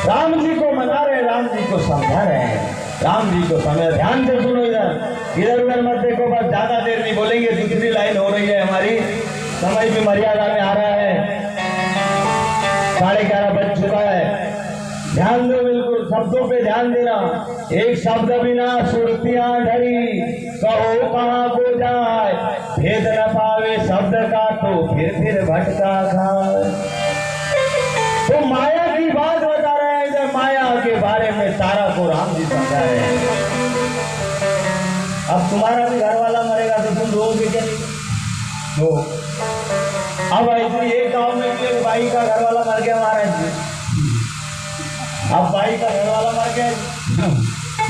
A: राम जी को मना रहे, राम जी को समझा रहे हैं, राम जी को समझ। ध्यान से सुनो, इधर उधर मत देखो, बस ज्यादा देर नहीं बोलेंगे, दूसरी लाइन हो रही है हमारी, समय भी मर्यादा में आ रहा है, 11:30 बज चुका है। ध्यान दो, बिल्कुल शब्दों पे ध्यान देना। एक शब्द बिना सुरतियां धरी, कहो कहाँ को जाए, भेद न पावे शब्द का तो फिर भटका खाए। तो माया की बात बता रहे हैं, जब माया के बारे में तारा को राम जी समझा रहे हैं। अब तुम्हारा भी घर वाला मरेगा तो तुम रोगे क्या? नहीं तो अब ऐसे एक गांव में एक भाई का घर वाला मर गया महाराज जी। अब भाई का घर वाला मर गया,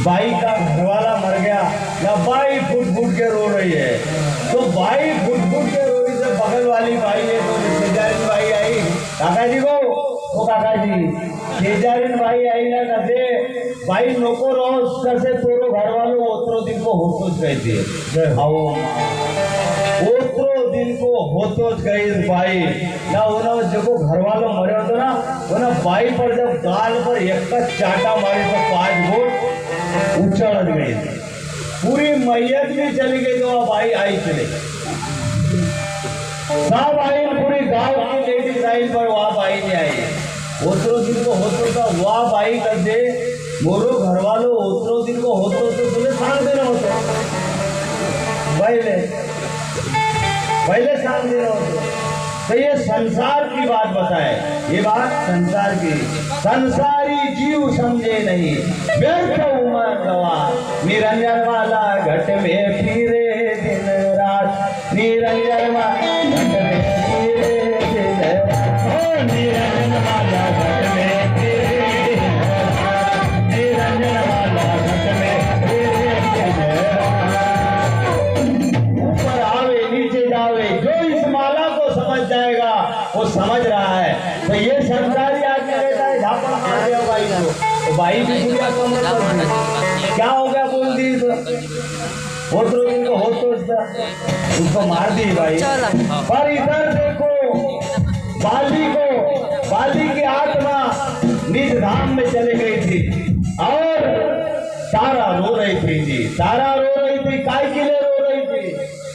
A: भाई का घर वाला मर गया, या भाई फुट फुट के रो रही है। तो भाई फुट फुट के रो रही, से बगल वाली भाई है तो शेजारिन भाई आई काका जी को, ओ काका जी शेजारिन भाई आई ना कसे भाई नको रोज कसे तोरो घर वालों ओतरो दिन को होतोच गई थी, ओतरो दिन को होतोच गई भाई ना, वो जो घर वालों मरे होते ना, वो ना भाई पर जब गाल पर एक का चाटा मारे तो 5 वोट उछल गई, पूरी मैयत भी चली गई। तो भाई आई चले सब आई, पूरी गांव की लेडीज आई, पर वहाँ भाई नहीं आई। ओतरो दिन को होतो था वहाँ भाई कर दे, मोरो घर वालों ओतरो दिन को होतो तो तुम्हें सांग देना होता, पहले सांग देना होता। तो ये संसार की बात बताए, ये बात संसार की, संसारी जीव समझे नहीं, व्यर्थ उमर गवा, निरंजन वाला घट में फिरे दिन रात, निरंजन वाला घट में फिरे दिन रात, निरंजन वाला घट में फिरे दिन रात, निरंजन वाला घट में फिरे दिन रात। ऊपर आवे नीचे जावे, जो इस माला को समझ जाएगा वो समझ रहा है। तो ये संसारी आदमी रहता है, झापड़ मार दिया भाई को, तो भाई भी दुनिया को क्या हो गया बोल दी, होतो इनको होतो उसको मार दी भाई। पर इधर देखो बाली की आत्मा निज धाम में चले गई थी और तारा रो रही थी जी, तारा रो रही थी, काय के लिए रो रही थी?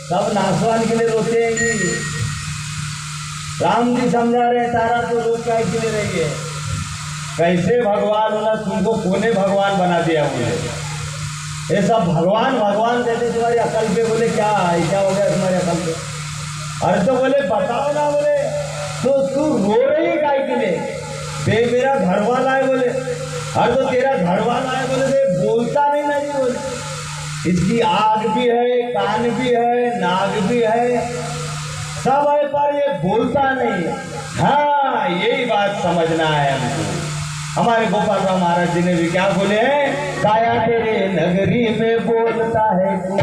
A: सब नासवान के लिए रोते हैं जी। राम जी समझा रहे तारा तो रो काय के लिए रही है, कैसे भगवान ने तुमको कोने भगवान बना दिया मुझे, ये सब भगवान भगवान कहते तुम्हारी अकल पे, बोले क्या है, क्या हो गया तुम्हारी अकल पे? अरे तो बोले बताओ ना, बोले तो तू रो रही काय के लिए? मेरा घर वाला है बोले, अरे तो तेरा घर वाला है बोले, बोलता नहीं ना जी, बोले इसकी आग भी है, कान भी है, नाक भी है, सब है, पर ये बोलता नहीं। हाँ यही बात समझना है हमको। हमारे गोपाल राव महाराज जी ने भी क्या बोले हैं, काया तेरे नगरी में बोलता है कौन,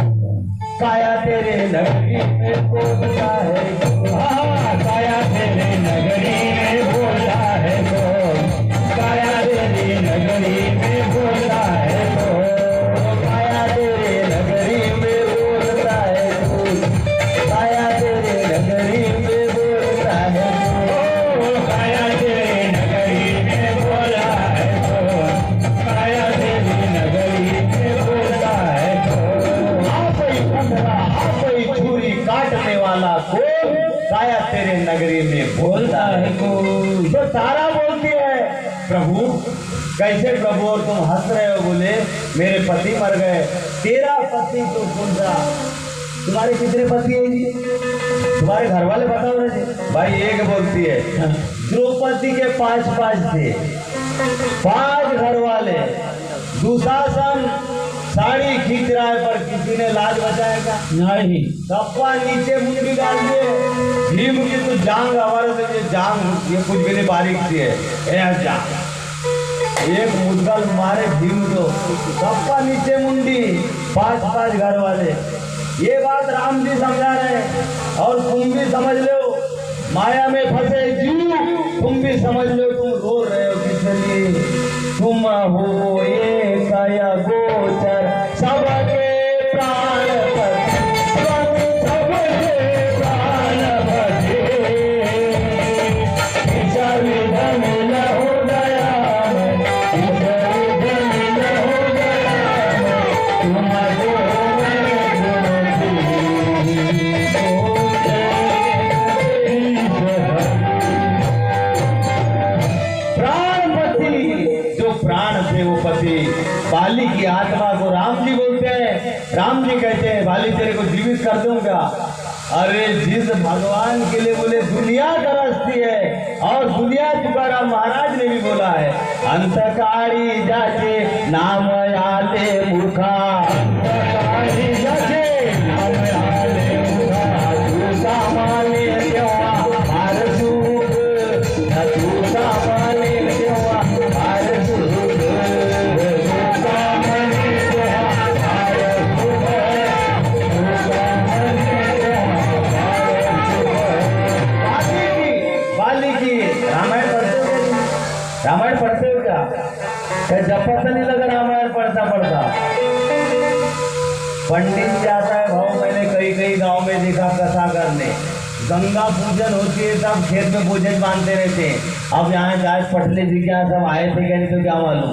A: काया तेरे नगरी में बोलता है कौन, काया तेरे नगरी में बोलता है कौन, काया तेरे नगरी में बोलता है कौन, काया तेरे नगरी में बोलता है कौन, काया तेरे नगरी में बोलता है कौन, काया तेरे नगरी में बोला है कौन, काया तेरी नगरी में बोलता है कौन। आप ही पंद्रह, आप ही छुरी काटने वाला कौन, काया तेरे नगरी में बोलता है कोई। तो तारा बोलती है प्रभु कैसे प्रभु, और तुम हंस रहे हो? बोले मेरे पति मर गए। तेरा पति तो सुन रहा, तुम्हारे कितने पति है जी? तुम्हारे घर वाले बताओ ना जी। भाई एक बोलती है द्रौपदी के 5 थे, 5 घर वाले। दुशासन साड़ी खींच रहा है पर किसी ने लाज बचाएगा नहीं। सबका नीचे मुंडी डाल दिए। भीम की तो जांग हमारे से जांग ये कुछ भी नहीं बारीक सी है जांग, एक मुद्गल मारे भीम तो सबका नीचे मुंडी। 5 घर वाले। ये बात राम जी समझा रहे हैं और तुम भी समझ लो, माया में फंसे जीव तुम भी समझ लो। तुम रो रहे हो किसलिए? तुम हो ये काया गोचर सबके प्राण भजे, सबके प्राण भजे। ईश्वर धन हो गया, ईश्वर धन हो गया, तुम्हारे बाली की आत्मा को राम जी बोलते हैं। राम जी कहते हैं बाली तेरे को जीवित कर दूंगा। अरे जिस भगवान के लिए बोले दुनिया तरसती है, और दुनिया तुकाराम महाराज ने भी बोला है अंतकारी जाचे नाम आले मूर्खा, अंतकारी जाचे नाम आले मूर्खा। तू माने देवा हार सुख, तू माने देवा हार सुख। रामायण पढ़ते हो क्या? जब पता नहीं लगा रामायण पढ़ता पढ़ता। पंडित जी आता है भाव, मैंने कई गांव में देखा कथा करने। गंगा पूजन होती है तब खेत में पूजन मानते रहते हैं। अब यहाँ जाए पटले जी क्या सब आए थे क्या, नहीं तो क्या मालूम।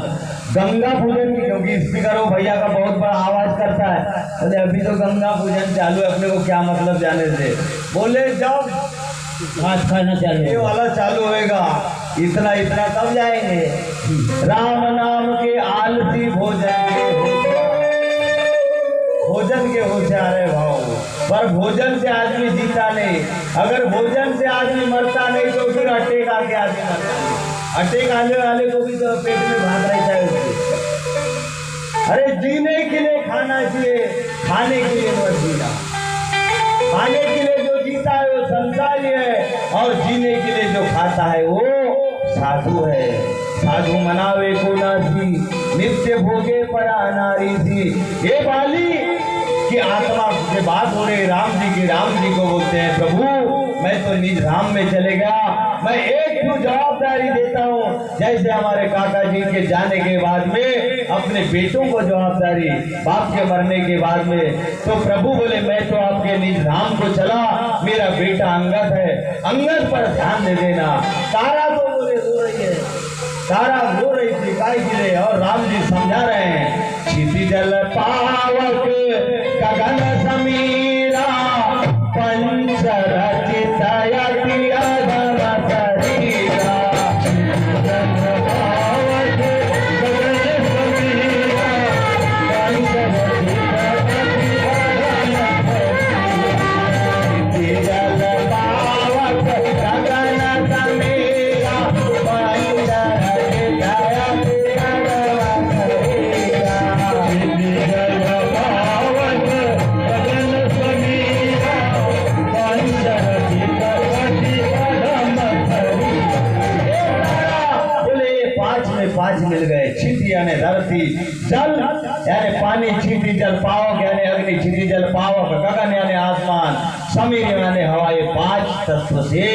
A: गंगा पूजन की क्योंकि स्पीकर वो भैया का बहुत बड़ा आवाज करता है। अरे अभी तो गंगा पूजन चालू है, अपने को क्या मतलब जाने से। बोले जब घास खाना चालू ये वाला चालू होएगा, इतना तब जाएंगे। राम नाम के आलसी भोजन के होशियार है भाव, पर भोजन से आदमी जीता नहीं। अगर भोजन से आदमी मरता नहीं तो फिर अटैक आके आदमी मरता नहीं। अटैक आने वाले को भी तो पेट में भाग रहता है उसके। अरे जीने के लिए खाना चाहिए, खाने के लिए मत जीना। खाने के लिए जो जीता है वो संसारी है, और जीने के लिए जो खाता है वो साधु है। साधु मनावे को नासी, नित्य भोगे परा नारी थी। ये बाली की आत्मा से बात हो रही राम जी को बोलते हैं प्रभु मैं तो निज धाम में चले गया। मैं एक जवाबदारी देता हूँ, जैसे हमारे काका जी के जाने के बाद में अपने बेटों को जवाबदारी, बाप के मरने के बाद में। तो प्रभु बोले मैं तो आपके निज धाम को चला, मेरा बेटा अंगद है, अंगद पर ध्यान दे देना। तारा तो बोले रो रही है, तारा रो रही थी काय के लिए, और राम जी समझा रहे हैं क्षिति जल पावक गगन समीरा पंच रचित यति अधम शरीरा। पांच मिल गए, क्षिति यानी धरती, जल यानी पानी, क्षिति जल पावक यानी अग्नि, क्षिति जल पावक, गगन यानी आसमान, समीर यानी हवा। ये 5 तत्व से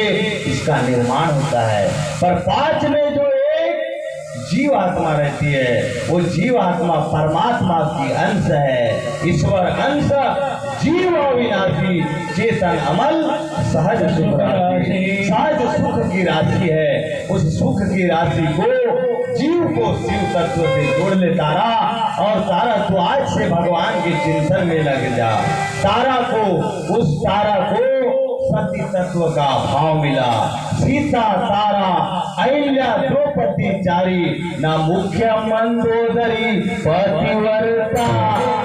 A: इसका निर्माण होता है। पर 5 में जो एक जीव आत्मा रहती है, वो जीव आत्मा परमात्मा की अंश है। ईश्वर अंश जीव अविनाशी चेतन अमल सहज सुख राशि, सहज सुख की राशि है। उस सुख की राशि को जीव को शिव तत्व से जोड़ ले तारा, और तारा तो आज से भगवान के चिंतन में लग जा। तारा को, उस तारा को सती तत्व का भाव मिला। सीता तारा अहिल्या द्रौपदी चारी, ना मुख्य मंदोदरी पतिव्रता,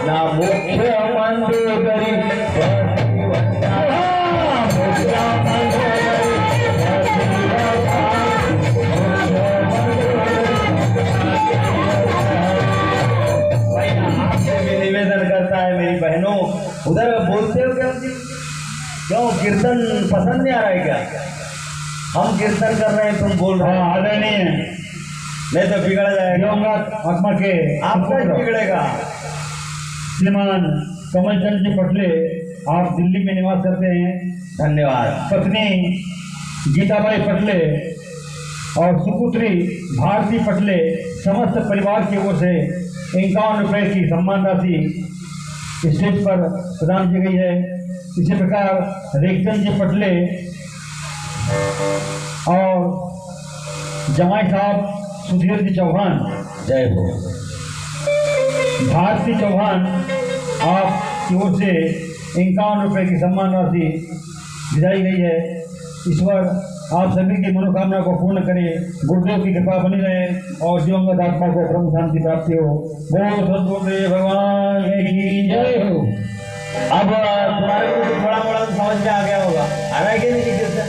A: ना मुख्य मंदोदरी पतिव्रता, मुख्य मंदोदरी निवेदन करता है मेरी बहनों, उधर बोलते हो क्या जी? क्यों कीर्तन पसंद नहीं आ रहा है क्या? हम कीर्तन कर रहे हैं, तुम बोल रहे हो आदरणीय, नहीं तो बिगड़ जाएगा आत्मा के। आपका बिगड़ेगा।
B: श्रीमान कमलचंद जी पटले, आप दिल्ली में निवास करते हैं।
A: धन्यवाद।
B: पत्नी गीताबाई पटले और सुपुत्री भारती पटले, समस्त परिवार की ओर से 51 रुपये की सम्मान राशि स्टेज पर प्रदान की गई है। इसी प्रकार रेखचंद जी पटले और जमाई साहब सुधीर जी चौहान,
A: जय हो।
B: भारती चौहान, आपकी ओर से 51 रुपये की सम्मान राशि भिजाई गई है। ईश्वर आप सभी की मनोकामना को पूर्ण करे, गुरुदेव की कृपा बनी रहे और दिवंगत आत्मा को ब्रह्म शांति प्राप्ति हो। बोल सद्गुरुदेव भगवान की जय हो।
A: अब तुम्हारे को थोड़ा मोड़ा समझ में आ गया होगा, आ रहा है कि नहीं? किससे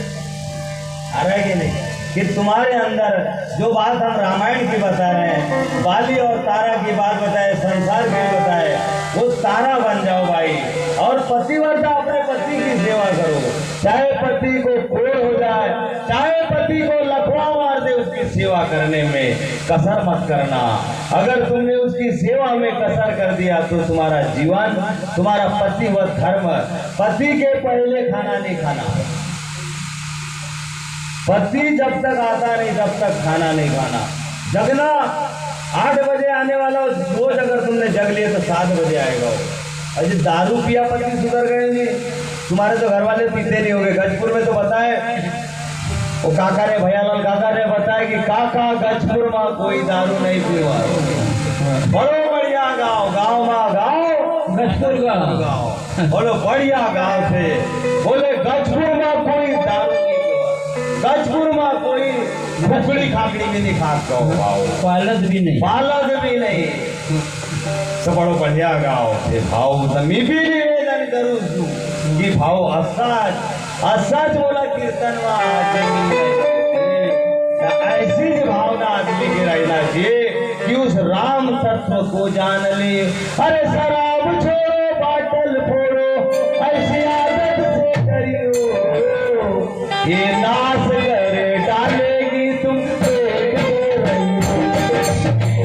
A: आ रहा है कि नहीं? कि तुम्हारे अंदर जो बात हम रामायण की बता रहे हैं, बाली और तारा की बात बताए, संसार की बताए, वो तारा बन जाओ भाई, और पतिव्रता अपने पति की सेवा करो। चाहे पति को कोड़ हो जाए, चाहे पति को लखवा मार दे, उसकी सेवा करने में कसर मत करना। अगर तुमने उसकी सेवा में कसर कर दिया तो तुम्हारा जीवन, तुम्हारा पति व धर्म, पति के पहले खाना नहीं खाना। पति जब तक आता नहीं तब तक खाना नहीं खाना। जगना 8 बजे आने वाला रोज अगर तुमने जग लिए तो 7 बजे आएगा वो। अरे दारू पिया पति सुधर गए नहीं? तुम्हारे तो घर वाले पीते नहीं होंगे। गजपुर में तो बताए वो काका ने, भैयालाल काका ने बताया कि काका गजपुर में कोई दारू नहीं पीवा। बड़ो बढ़िया गाँव, गाँव में गाँव, गजपुर का गाँव। बोलो बढ़िया गाँव से, बोले गजपुर में कोई दारू नहीं पीवा, गजपुर में कोई खुखड़ी खाकड़ी भी नहीं खाता,
B: पालक भी नहीं,
A: पालक भी नहीं। तो बड़ो बढ़िया गाँव से भाव मी भी निवेदन करूँ कि भाव असच बोला कीर्तन ऐसी भावना आदमी की रहना चाहिए कि उस राम तत्व को जान ले। अरे शराब छोड़ो, बाटल फोड़ो, ऐसी आदत से करियो, ये नाश कर डालेगी तुम देखते रहियो,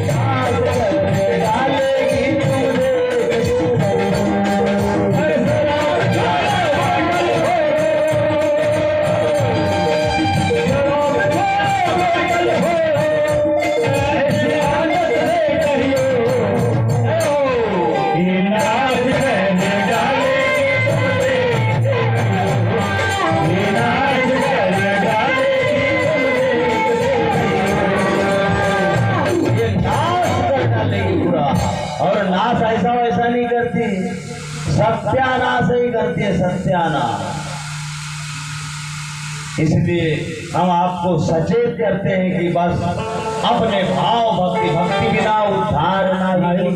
A: नाश कर डालेगी तुम देखते रहियो। अरे शराब छोड़ो, बाटल और नाश ऐसा वैसा नहीं करती, सत्यानाश ही करती है, सत्यानाश। इसलिए हम आपको सचेत करते हैं कि बस अपने भाव भक्ति बिना उद्धार नहीं।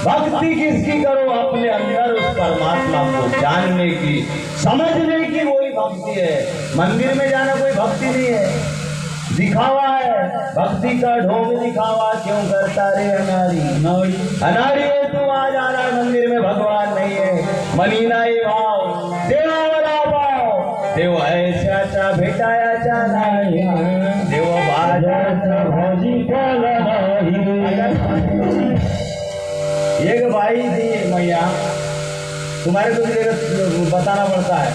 A: भक्ति किसकी करो? अपने अंदर उस परमात्मा को जानने की, समझने की, वही भक्ति है। मंदिर में जाना कोई भक्ति नहीं है, दिखावा है। भक्ति का ढोंग दिखावा क्यों करता रे अनारी? अनारी है तू, आ जाना मंदिर में भगवान नहीं है। मनीना ही भाव, देवा वाला भाव, देव ऐसा भेटाया नाही, देव बाजा भौजी एक भाई थी मैया, तुम्हारे को बताना पड़ता है,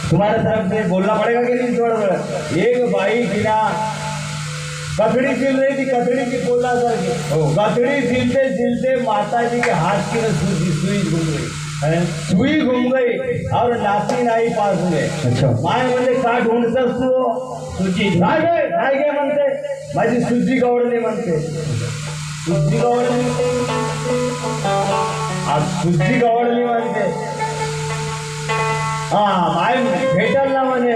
A: तुम्हारे तरफ से बोलना पड़ेगा कि नहीं? थोड़ा एक भाई गिरा, कथड़ी सिल रही थी, कथड़ी की बोला सर कथड़ी सिलते सिलते माता जी के हाथ की सुई घूम गई, सुई घूम गई और नाती नाई पास में। अच्छा माए म्हणजे का ढूंढतस तू? सुजी नाही म्हणते, माझी सुजी गवळणी म्हणते, सुजी गवळणी, आज सुजी गवळणी म्हणते। हाँ माय भेटल ना म्हणे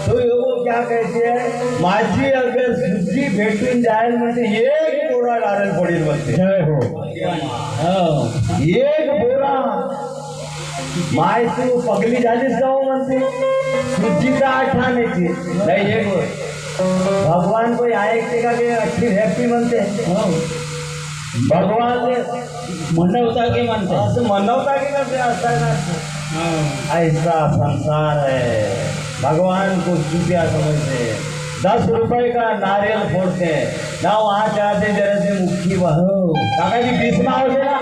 A: तो एवढं क्या कहते माझी अगर सुजी भेटून जाईल म्हणजे एक बोरा डारेल पडील म्हणते
B: जय हो
A: एक बोरा माय तू पगली झालीच जाऊ म्हणते सुजीचा आठाण्याची नाही एक भगवान कोई ऐकते का की अख्खी हॅपी म्हणते भगवान
B: मंडवता की म्हणते
A: असं म्हणवता की कसं असताना ऐसा संसार है भगवान को चूतिया समझते 10 रुपए का नारियल फोड़ते हैं ना वहाँ जाते जरा से मुट्ठी काका जी 20 में हो ना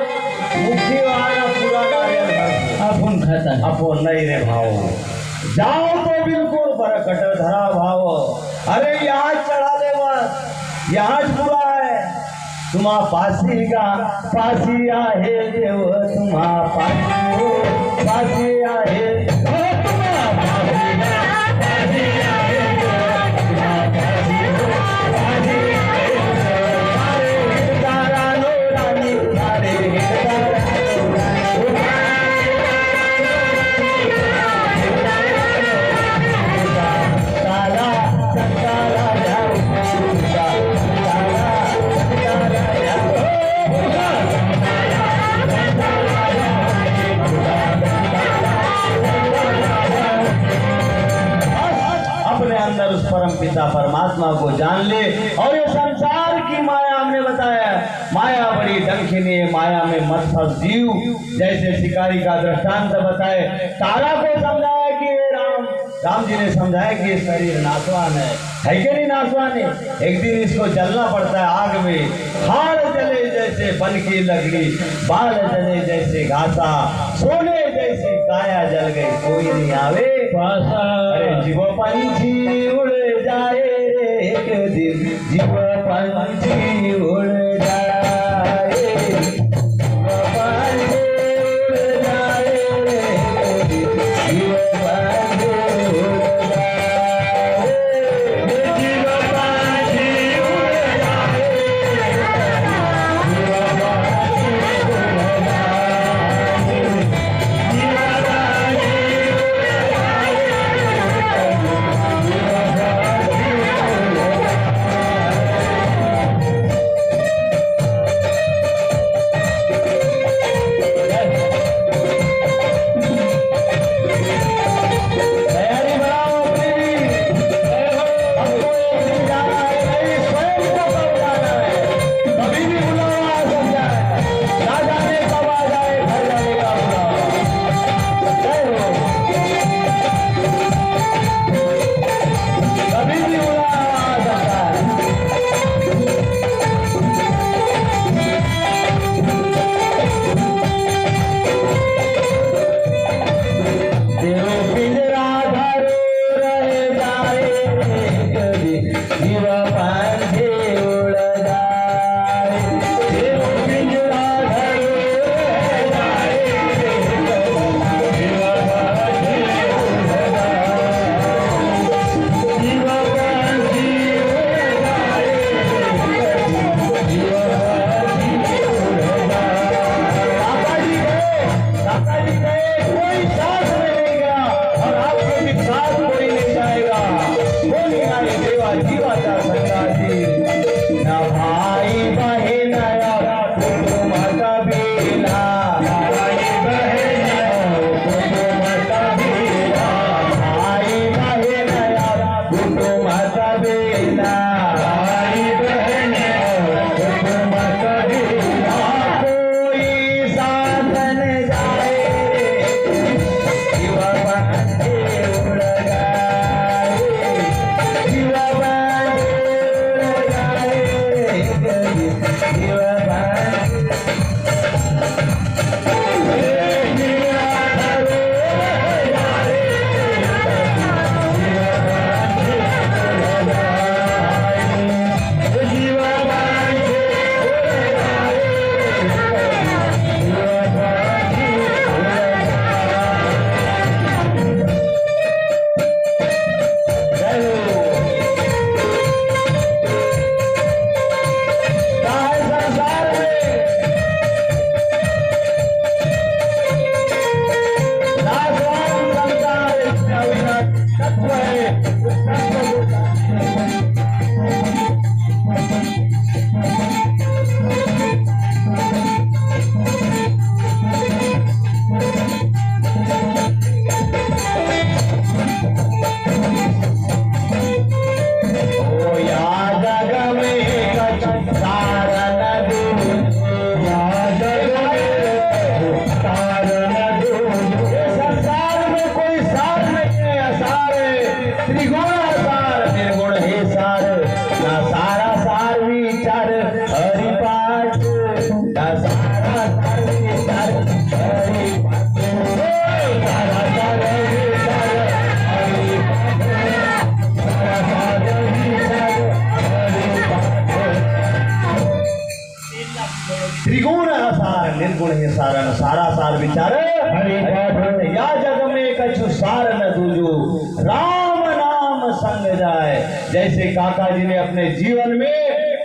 A: मुट्ठी वहाँ ना पूरा नारियल भरते
B: आपण खाता
A: अपन नहीं रे भाव जाओ तो बिल्कुल पर कट धरा भाव अरे यहाँ चढ़ा दे बस यहाँ पूरा है तुम्हा पासी का पासी आहे देव तुम्हा पासी हो पासी आहे हो, तुम्हा पासी का पासी आहे देव, तुम्हा पासी हो, पासी आहे देव. अरे हितकारा नो राणी, अरे हितकारा नो राणी. साला संसारा जाऊ तुझा, साला संसारा जाऊ. अपने अंदर उस परम पिता परमात्मा को जान ले और ये संसार की माया हमने बताया माया बड़ी डंकिनी है माया में मत फंस जीव जैसे शिकारी का दृष्टांत बताए तारा को समझाया कि ये राम जी ने समझाया कि ये शरीर नासवान है कि नहीं नासवान है एक दिन इसको जलना पड़ता है आग में हाड़ जले जैसे बन की लकड़ी बाल जले जैसे घासा सोने जैसी काया जल गई कोई नहीं आवे अरे जीव पंछी उड़ जाए रे एक दिन जीव पंछी उड़ जाए जीव पंछी उड़ जाए रे एक दिन जीव पंछी उड़ जाए जीव पंछी उड़ जाए जीव पंछी उड़ जाए जीव पंछी विचार
B: हरि पाठ
A: या जग में कछु सार न दूजो, राम नाम संग जाए। जैसे काका जी ने अपने जीवन में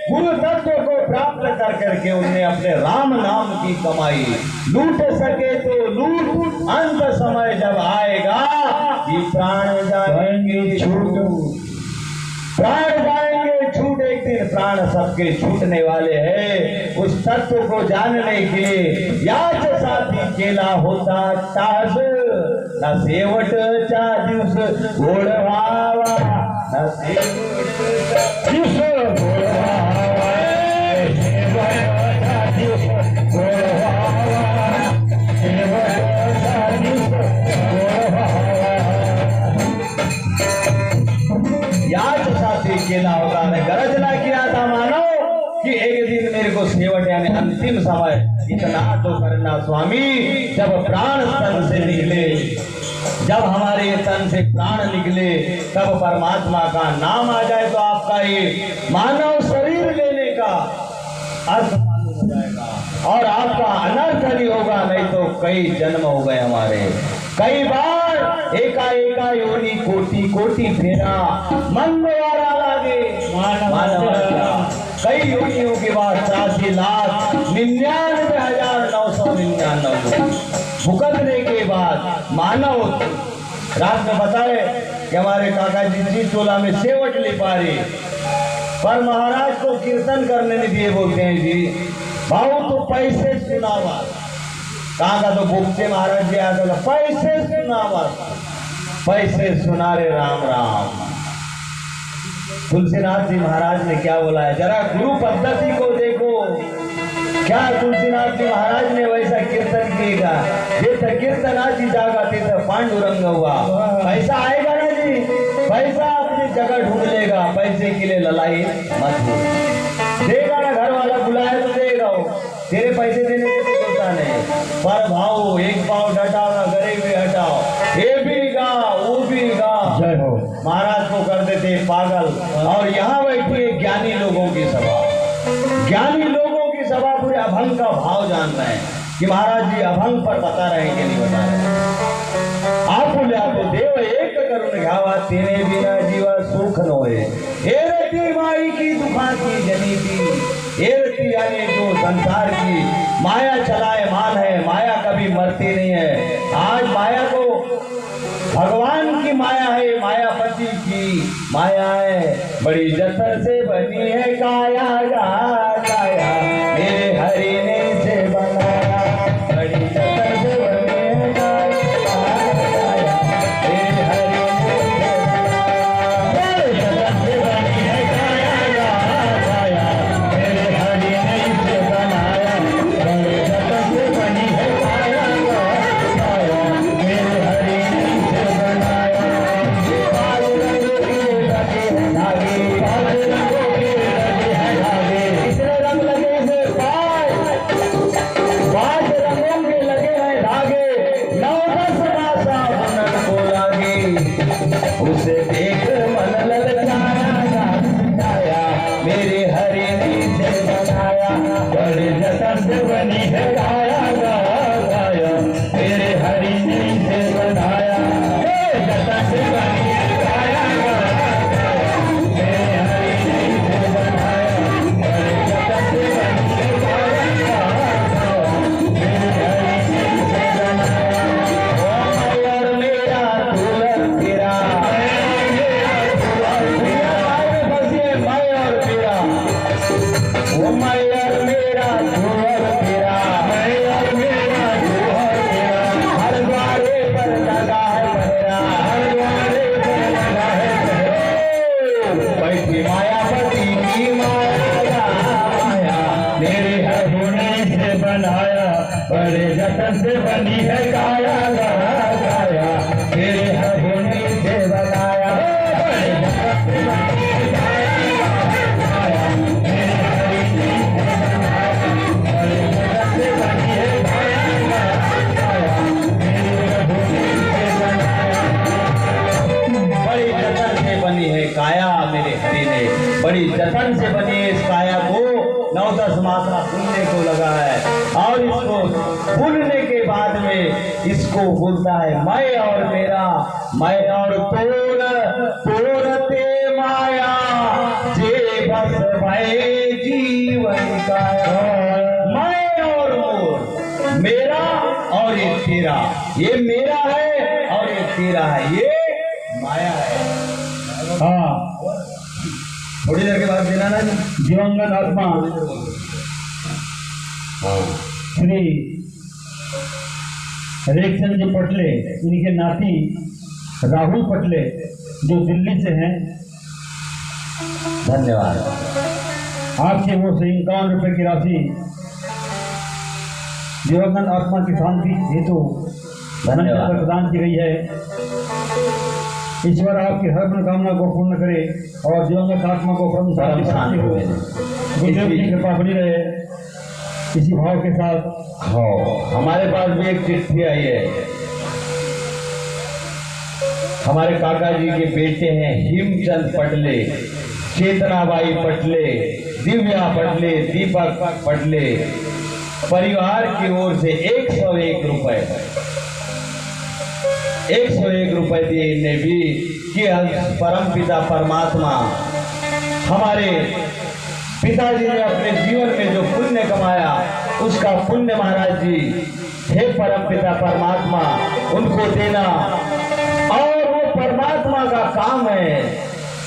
A: गुरु तत्व को प्राप्त कर करके उन्हें अपने राम नाम की कमाई, लूट सके तो लूट, अंत समय जब आएगा कि प्राण जाएंगे छूट, प्राण जाएंगे छूट, एक दिन प्राण सबके छूटने वाले हैं। उस तत्व को जानने के लिए याच साथी केला होता ताज, न सेवट चा दिवस गोडवावा, न सेवट
B: दिवस गोडवावा, शेवटचा दिवस गोडवावा, शेवटचा दिवस गोडवावा।
A: याच साथी केला होता ने गरजना किया था मानो कि एक दिन मेरे को सेवट यानी अंतिम समय इतना तो करना स्वामी, जब प्राण तन से निकले, जब हमारे तन से प्राण निकले तब परमात्मा का नाम आ जाए तो आपका ये मानव शरीर लेने का अर्थ मालूम हो जाएगा और आपका अनर्थ नहीं होगा। नहीं तो कई जन्म हो गए हमारे, कई बार एका योनि कोटि कोटि फेरा, मंगवारा लागे मानव, कई योनियों के बाद 83,99,999 भुगतने के बाद मानव रात में बताए कि हमारे काका जी टोला में सेवट ले पा रहे, पर महाराज को कीर्तन करने नहीं दिए। बोलते हैं जी भाऊ तो पैसे सुनावा, कहा का तो बुकते महाराज जी आता था, पैसे सुनावा, पैसे सुना रे राम राम। तुलसीनाथ जी महाराज ने क्या बोला है, जरा गुरु पद्धति को देखो, क्या तुलसीनाथ जी महाराज ने वैसा कीर्तन किएगा, जैसा कीर्तनाची जागा तेसा पांडुरंग हुआ। पैसा आएगा ना जी, पैसा अपनी जगह ढूंढ लेगा, पैसे के लिए लड़ाई मत हो, देगा ना घर वाला बुलाए तो देगा, तेरे पैसे देने की तो सोचा नहीं। पर भाव एक पाव डटाओ ना गरीबी हटाओ, ये भी गा वो भी गा,
B: जय हो।
A: महाराज को कर देते पागल। और यहाँ बैठी है ज्ञानी लोगों की सभा, ज्ञानी लोगों की सभा पूरे अभंग का भाव जान रहे हैं कि महाराज जी अभंग पर बता रहे हैं कि नहीं बता रहे। आप बोले तो देव एक करुण घावा, तेरे बिना जीवा सुख न होए, एरती माई की दुखा की जनीती, एरती यानी जो संसार की माया चलाए मान है, माया कभी मरती नहीं है। आज माया को भगवान की माया है, मायापति की माया है, बड़ी जतन से बनी है काया काया, मेरे हरि ने से बनाया, बड़ी जतन से बनी है काया काया, मेरे हरि ने से बनाया,
B: मेरे हरि ने से बनाया, बड़ी जतन से बनी है काया काया, मेरे हरि ने से बनाया।
A: पाँच रंगों के लगे हैं धागे,
B: पाँच रंगों के लगे हैं धागे,
A: कितने रंग लगे हैं पाँच रंगों के लगे हैं धागे, 9-10 भाषा बुनन को लागे, उसे देख मन ललचाया गाया, मेरे हरि ने से बनाया,
B: बड़े जतन से बनी है काया काया, मेरे हरि ने से बनाया। जतन से बनी है काया काया, मेरे हरि ने से बनाया, बड़े जतन से बनी है काया काया, मेरे हरि ने से बनाया।
A: और मेरा दुल्हन तेरा, बसिए मैं और तेरा, वो मैं और मेरा दुल्हन तेरा,
B: मैं और मेरा दुल्हन तेरा,
A: हर द्वारे पर लगा है पहरा,
B: हर द्वारे पर लगा है पहरा।
A: बैठी मायापति की माया माया,
B: मेरे हरि ने से बनाया, बड़े जतन से बनी है काया काया, मेरे हरि ने से बनाया, बड़े जतन से बनी है काया काया, मेरे हरि ने से बनाया, बड़े जतन से बनी है काया काया, मेरे हरि ने से बनाया।
A: बड़ी जतन से बनी है काया, मेरे हरि ने बड़ी जतन से बनी है इस काया को 9-10 मात्रा फूलने को लगा है और इसको फूलने के बाद में इसको बोलता है मैं और मेरा, मैं और तोरते माया जे बस भय जीवन का, मैं और मोर, मेरा और ये तेरा, ये मेरा है और ये तेरा है, ये माया है।
B: हाँ,
A: थोड़ी देर के बाद देना ना जी।
B: दिवंगत आत्मा श्री रेखचंद जी पटले, इनके नाती राहुल पटले जो दिल्ली से हैं,
A: धन्यवाद।
B: आपके ओर से 51 रुपए की राशि दिवंगत आत्मा की शांति हेतु
A: धन्यवाद
B: प्रदान की गई है। ईश्वर आपकी हर मनोकामना को पूर्ण करे और दिवंगत आत्मा को परम शांति हो, गुरुदेव की कृपा बनी रहे। इसी भाव के साथ
A: हो हमारे पास भी एक चिट्ठी आई है। हमारे काका जी के बेटे हैं हिमचंद पटले, चेतनाबाई पटले, दिव्या पटले, दीपक पटले, परिवार की ओर से 101 रुपए, 101 रुपए दिए इन्हें भी कि परम पिता परमात्मा हमारे पिताजी ने अपने जीवन में जो पुण्य कमाया उसका पुण्य महाराज जी हे परम पिता परमात्मा उनको देना। और वो परमात्मा का काम है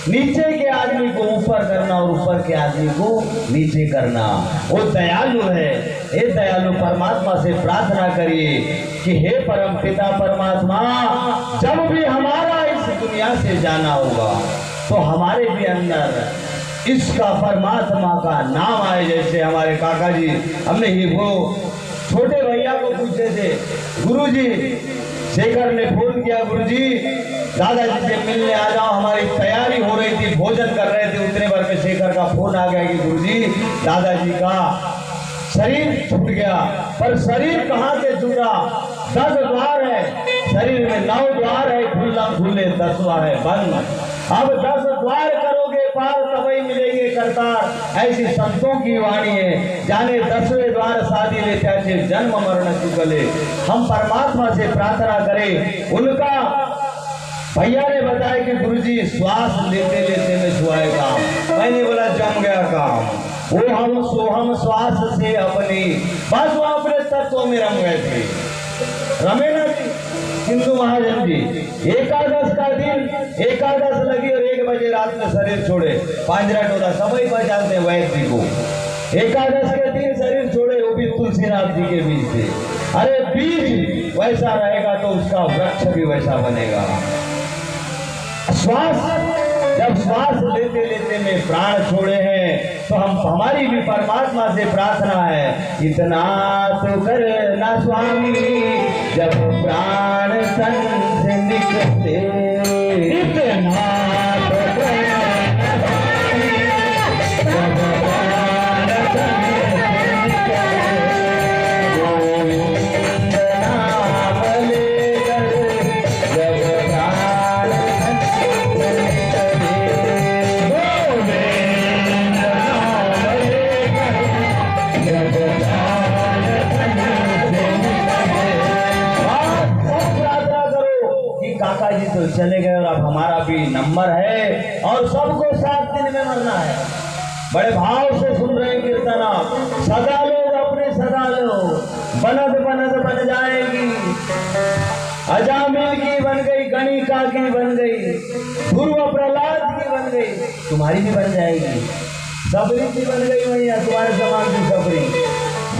A: नीचे के आदमी को ऊपर करना और ऊपर के आदमी को नीचे करना। वो दयालु है। हे दयालु परमात्मा से प्रार्थना करिए कि हे परम पिता परमात्मा जब भी हमारा इस दुनिया से जाना होगा तो हमारे भी अंदर इसका परमात्मा का नाम आए। जैसे हमारे काका जी, हमने ही वो छोटे भैया को पूछे थे, गुरुजी शेखर ने फोन किया, गुरुजी दादाजी से मिलने आ जाओ, हमारी तैयारी हो रही थी, भोजन कर रहे थे, उतने भर में शेखर का फोन आ गया कि गुरुजी दादाजी का शरीर छूट गया। पर शरीर कहाँ से छूटा? 10 द्वार है शरीर में, 9 द्वार है खुला खुले, 10वां है बंद। अब 10 द्वार करोगे पार तभी मिलेंगे करतार। ऐसी संतों की वाणी है, जाने 10वें द्वार शादी ले त्याचे जन्म मरण चुकले। हम परमात्मा से प्रार्थना करें। उनका भैया ने बताया कि गुरुजी श्वास लेते लेते में छुआए काम। मैंने बोला जम गया काम। वो हम सोहम श्वास से अपनी, बस वो अपने तत्वों में रम गए थे। रमे ना जी हिंदू महाजन जी, एकादश का दिन एकादश लगी और 1 बजे रात में शरीर छोड़े, पांजरा टोला सभी पहचानते हैं वैद्य जी को। एकादश के दिन शरीर छोड़े, वो भी तुलसीनाथ जी के बीज से। अरे बीज वैसा रहेगा तो उसका वृक्ष भी वैसा बनेगा। श्वास, जब श्वास लेते लेते में प्राण छोड़े हैं तो हम हमारी भी परमात्मा से प्रार्थना है, इतना तो करना स्वामी जब प्राण तन से निकलते, इतना तो करना स्वामी जब प्राण तन से निकलते। गोविंद नाम लेकर जब प्राण तन से निकले, गोविंद नाम लेकर जब प्राण तन से निकले। सब प्रार्थना करो कि काका जी तो चले गए और अब हमारा भी नंबर है और सबको 7 दिन में मरना है। बड़े भाव से सुन रहे हैं कीर्तना, सदा लोग अपने सदा लोग, बनद बनद बन जाएगी। अजामिल की बन गई, गणिका की बन गई, ध्रुव प्रहलाद की बन गई, तुम्हारी भी बन जाएगी। सबरी की बन गई भैया, तुम्हारे समाज की सबरी,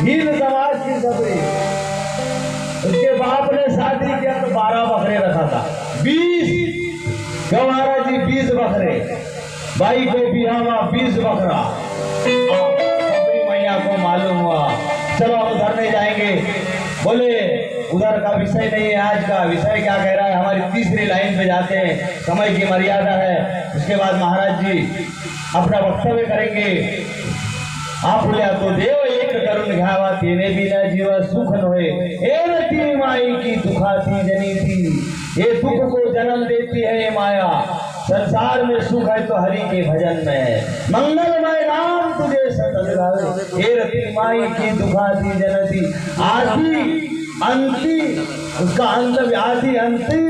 A: भील समाज की सबरी। उसके बाप ने शादी किया तो 12 बकरे रखा था, 20 गवारा जी 20 बकरे, भाई को बिहावा 20 बकरा। सबरी मैया को मालूम हुआ, चलो हम उधर नहीं जाएंगे। बोले उधर का विषय नहीं है, आज का विषय क्या कह रहा है, हमारी तीसरी लाइन पे जाते हैं, समय की मर्यादा है। उसके बाद महाराज जी अपना वक्तव्य करेंगे। आपल्या तो देव एक करून घ्यावा तेने बिना जीवा सुख नोए ए रती माई की दुखाती जनी थी ये दुख को जन्म देती है ये माया संसार में सुख है तो हरि के भजन में है मंगलमय राम तुझे सतत गावे हे रती माई की दुखाती जनती आदि अंति उसका अंत व्याधि अंति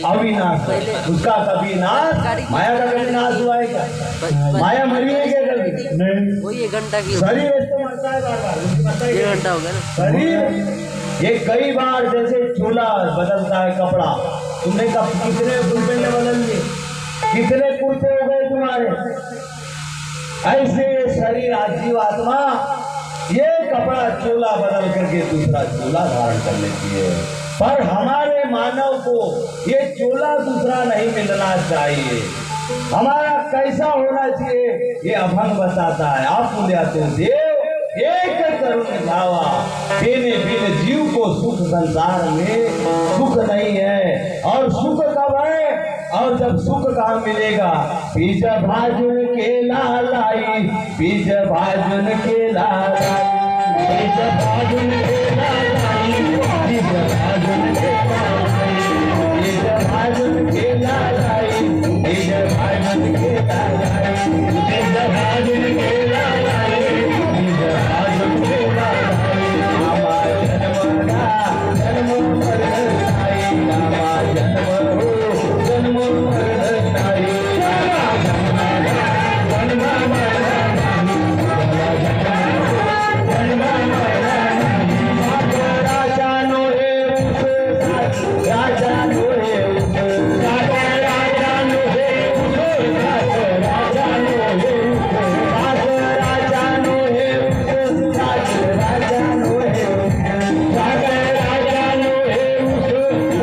A: अविनाश उसका कभी नाश माया का कभी नाश हुआ है क्या माया मरी है क्या कभी
B: नहीं।
C: वही 1 घंटा की
A: शरीर इसको मरता है बार बार
C: 1 घंटा हो गया ना।
A: शरीर ये कई बार जैसे चूल्हा बदलता है कपड़ा तुमने कब कितने कुर्ते ने बदल लिए कितने कुर्ते हो गए तुम्हारे ऐसे ये शरीर आजीव आत्मा ये कपड़ा चोला बदल करके दूसरा चोला धारण कर लेती है पर हमारे मानव को ये चोला दूसरा नहीं मिलना चाहिए हमारा कैसा होना चाहिए ये अभंग बताता है आप बोले आते हो देव एक करुण भावा देने बिन जीव को सुख संसार में सुख नहीं है और सुख कब है और जब सुख कहाँ मिलेगा बीज भाजुन के लालाई बीज भाजुन के लालाई बीज भाजुन के लालाई बीज भाजुन के लालाई बीज भाजुन के लालाई बीज भाजुन के लालाई बीज भाजुन के लालाई बीज भाजुन के लालाई रामा जन्मना जन्म मरण आई रामा जन्म हो जन्म मरण आई रामा जन्मना जन्म मरण राजा नो हे राजा नो हे राजा नो हे राजा नो हे राजा नो हे राजा नो हे राजा नो हे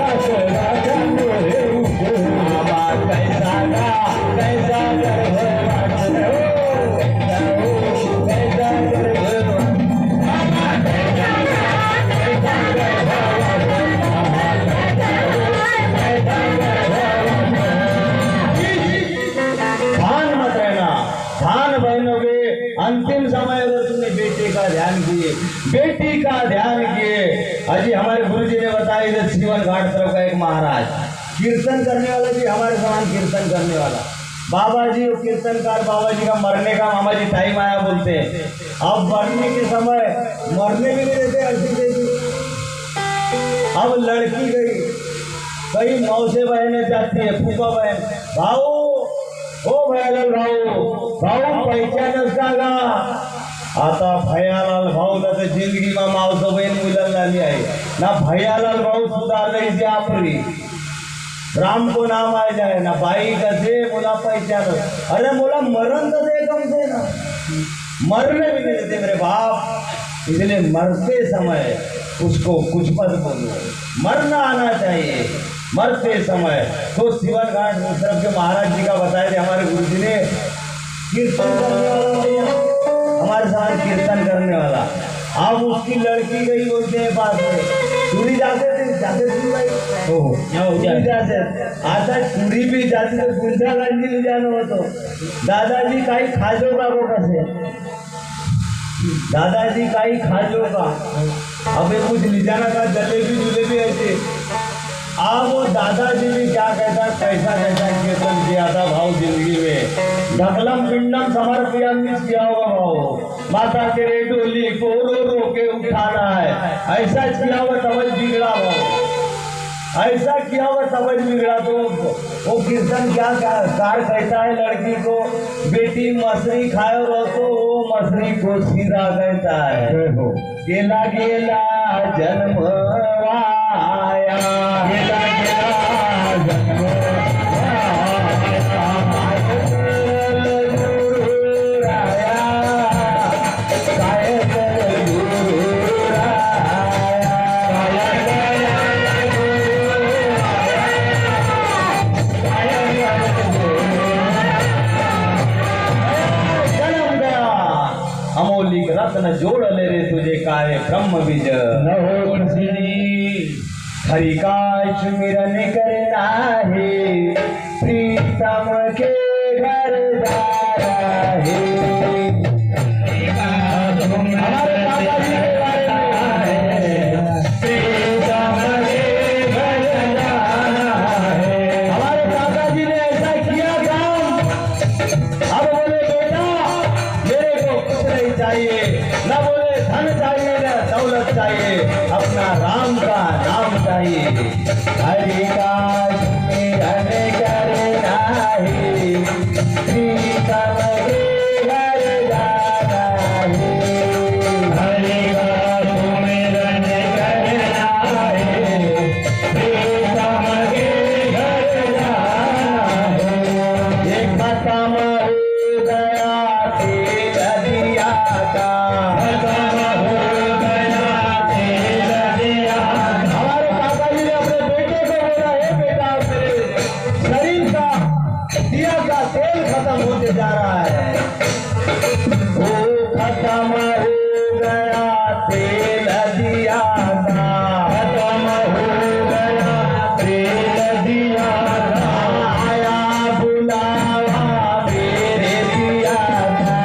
A: राजा नो हे आवा कैसा गा कैसा कर कैसा कर ध्यान मत रहना ध्यान बनोगे अंतिम समय अगर तुमने बेटे का ध्यान किए बेटी का ध्यान किए अजी हमारे गुरु जी ने बताया इधर सीवन घाट तरफ का एक महाराज कीर्तन करने वाला भी हमारे समान कीर्तन करने वाला बाबा जी वो कीर्तनकार बाबा जी का मरने का मामा जी टाइम आया बोलते हैं अब मरने के समय मरने भी नहीं देते अर्जी देती अब लड़की गई कई मौसे बहने जाती है फूफा बहन भाऊ ओ भयालाल भाऊ पहचान असता का आता भयालाल भाऊ तर जिंदगीમાં मावसो बहीण मुलं झाली आहे ना भयालाल भाऊ सुधारले इथे आपली राम को नाम आ जाए ना भाई कसे बोला पहचान अरे बोला मरण तो दे कम से ना मरने भी नहीं देते मेरे बाप इसलिए मरते समय उसको कुछ मत बोलो मरना आना चाहिए मरते समय तो शिवन घाट तरफ के महाराज जी का बताए थे हमारे गुरु जी ने कीर्तन करने वाला हमारे साथ कीर्तन करने वाला अब उसकी लड़की गई बोलते हैं पास में चूड़ी जाते थे भाई जाते आता चूड़ी भी जाती तो गुंजा गांधी जानो होतो दादाजी काही खाजो का वो कसे दादाजी काही खाजो का अबे कुछ ले जाना का जलेबी ऐसे अब वो दादाजी भी क्या कहता कैसा कैसा कीर्तन किया था भाव जिंदगी में ढकलम पिंडम समर्पयामि किया होगा भाव माता तेरे डोली को रो रो के उठाना है ऐसा किया हुआ समझ बिगड़ा भाव ऐसा किया हुआ समझ बिगड़ा तो वो कीर्तन क्या कार कहता है लड़की को बेटी मछली खाओ रो तो वो मछली को सीधा कहता है गेला गेला जन्म आया गेला गेला जन्म रत्न जोड़ ले रे तुझे काहे ब्रह्म बीज न हो हरि का सुमिरन करना है प्रीतम के घर जा रहे धन चाहिए न दौलत चाहिए, अपना राम का नाम चाहिए। हरि काज में करना है, प्रीतम के घर जाना है। हरि काज में करना है, प्रीतम के घर जाना है। ये खत्म हो गया तेल दिया का, खत्म हो गया तेल दिया का। हमारे काका जी ने अपने बेटे को बोला, हे बेटा मेरे शरीर का दिया का तेल खत्म होते जा रहा है। वो खत्म हो गया तेल दिया का, खत्म हो गया तेल दिया का। आया बुलावा मेरे दिया का,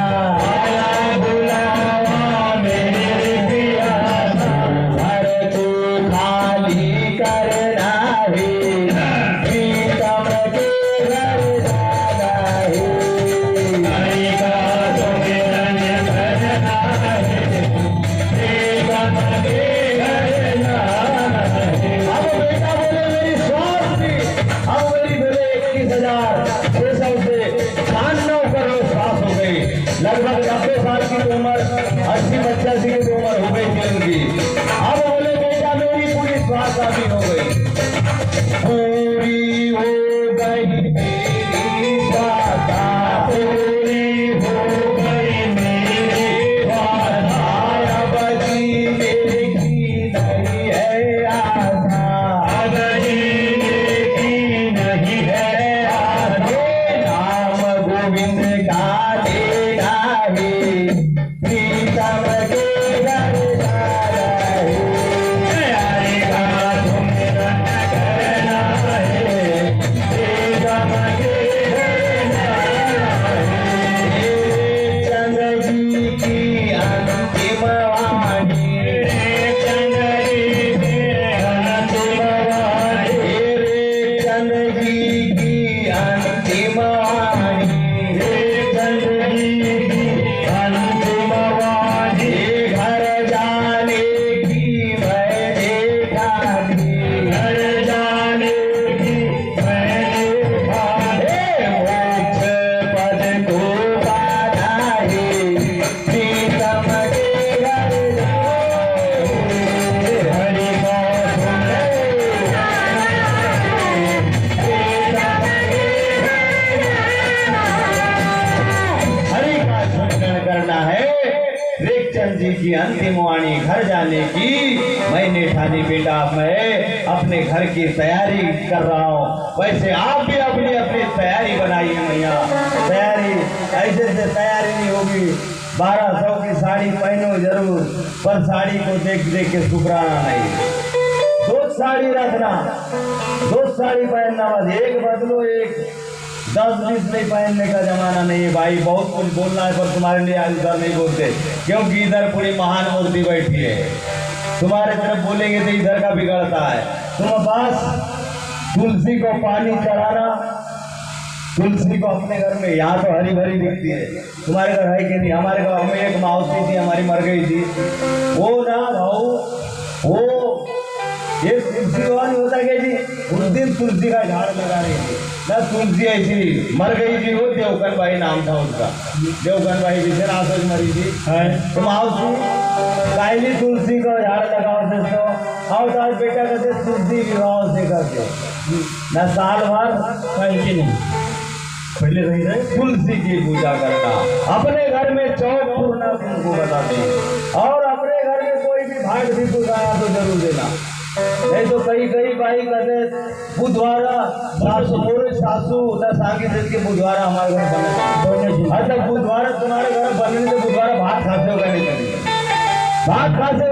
A: आया बुलावा मेरे दिया का। घर को खाली करना है, प्रीतम के घर जाना है। हरि का सुमिरन करना है, प्रीतम के घर जाना है। अब बेटा बोले मेरी श्वास थी, अब मेरी बोले 21,600 से 95 करोड़ श्वास हो गई। लगभग 90 साल की तो उम्र, 80-85 की तो उम्र हो गई थी उनकी। अब बोले बेटा मेरी पूरी श्वास अभी हो गई, पूरी हो गई मेरी श्वास, पूरी हो गई मेरी श्वास। अब जीने की नहीं है आशा, अब जीने की नहीं है आशा। नाम गोविंद का लेना है, प्रीतम के घर जाना है। हरि का सुमिरन करना है, प्रीतम के घर जाना है। चंद्र जी की अंतिम वाणी, चंद्र जी की अंतिम वाणी, चंद्र जी की अंतिम वाणी, चंद्र जी की अंतिम वाणी। घर जाने की मैंने ठानी, घर जाने की मैंने ठानी। मोक्ष पद को पाना है, प्रीतम के घर जाना है। हरि का हरि का सुमिरन करना है। रेखचंद जी की अंतिम वाणी घर जाने की मैंने ठानी। बेटा मैं अपने घर की तैयारी कर रहा हूँ, वैसे आप भी अपनी अपनी तैयारी बनाइए मैया। तैयारी ऐसे से तैयारी नहीं होगी। 1200 की साड़ी पहनो जरूर, पर साड़ी को देख देख के सुधराना नहीं। दो साड़ी रखना, दो साड़ी पहनना, बस एक बदलो, एक 10-20 नहीं पहनने का जमाना नहीं है भाई। बहुत कुछ बोलना है पर तुम्हारे लिए आज इधर नहीं बोलते, क्योंकि इधर पूरी महान मूर्ति बैठी है। तुम्हारे तरफ बोलेंगे तो इधर का बिगड़ता है। तुम पास तुलसी को पानी चढ़ाना, तुलसी को अपने घर में, यहाँ तो हरी भरी दिखती है, तुम्हारे घर है कि नहीं? हमारे घर में एक मौसी थी, हमारी मर गई थी। वो ना भाऊ, वो ये तुलसी वाली होता क्या जी, उस दिन तुलसी का झाड़ लगा रही थी ना। तुलसी ऐसी मर गई थी, वो देवकन भाई नाम था उसका, देवकन भाई विजय आसोज मरी थी। तो मौसी कायली तुलसी का झाड़ लगाओ से और तार बेटा कहते तुलसी विवाह से करके न साल भर कहीं नहीं, पहले रही रहे तुलसी की पूजा करना। अपने घर में चौक पूर्णा तुमको बताते हैं, और अपने घर में कोई भी भाट भी पुराया तो जरूर देना। नहीं तो कई भाई कहते बुधवार सासू मोरे सासू न सांगी के बुधवार हमारे घर बने। अच्छा बुधवार तुम्हारे घर बनने तो बुधवार भात खाते हो नहीं करेंगे, भात खाते हो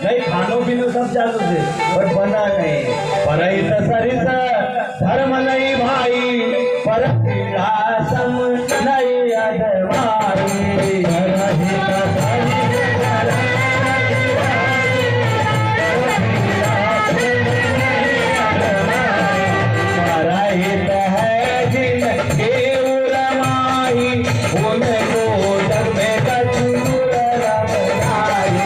A: नहीं, खानो पीनो सब चालू थे पर बना नहीं। पर सरिस धर्म नहीं भाई, पर सम नहीं अधवाई। उनको जग में कचूर रमाई।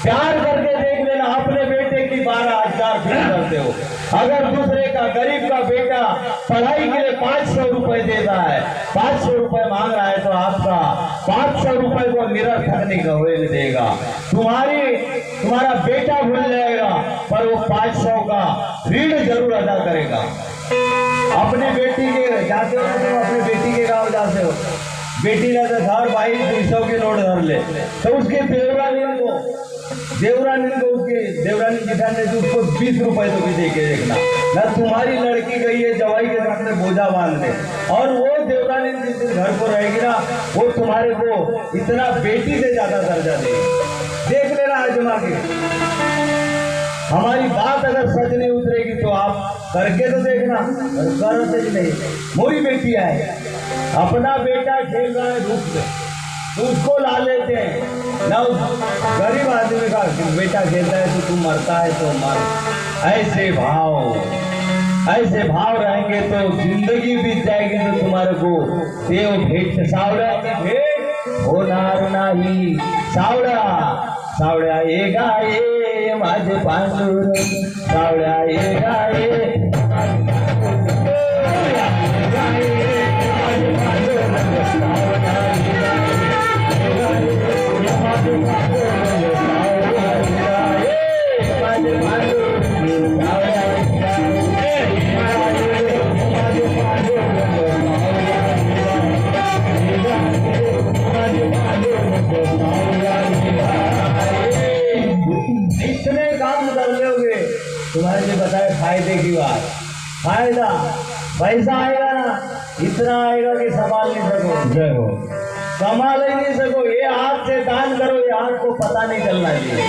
A: प्यार करके देख लेना, अपने बेटे की 12,000 फीस करते हो। अगर दूसरे का, गरीब का बेटा पढ़ाई के लिए 500 रुपए देता है, 500 रुपए मांग रहा है, तो आपका 500 रुपए को निरर्थक नहीं देगा। तुम्हारा बेटा भूल जाएगा, पर वो 500 का ऋण जरूर अदा करेगा। अपनी बेटी के जाते हो ना, तुम अपनी बेटी के गाँव जाते हो, बेटी लाते सार भाई 200 के नोट धर ले, तो उसके देवरानी को उसके देवरानी जिठाने से उसको 20 रुपए तो भी दे के देखना ना। तुम्हारी लड़की गई है जवाई के साथ में बोझा बांध दे, और वो देवरानी जिस दिन घर को रहेगी ना, वो तुम्हारे को इतना बेटी से ज्यादा दर्जा देगी। देख लेना आजमा के। हमारी बात अगर सच नहीं उतरेगी तो आप करके तो देखना, करते ही नहीं। मोरी बेटी है, अपना बेटा खेल रहा है धूप से, तो उसको ला लेते हैं ना। उस गरीब आदमी का बेटा खेलता है तो तू मरता है तो मर। ऐसे भाव रहेंगे तो जिंदगी बीत जाएगी। तो तुम्हारे को देव भेट सावड़ा की भेट होणार नाही। सावड़ा ये माझे पांडुरंग, सावड़ा ये इतने काम कर लोगे, तुम्हारे लिए बताए फायदे की बात। फायदा पैसा आएगा ना, इतना आएगा कि संभाल नहीं सको, संभाल ही नहीं सको। ये हाथ से दान करो, ये हाथ को पता नहीं चलना चाहिए,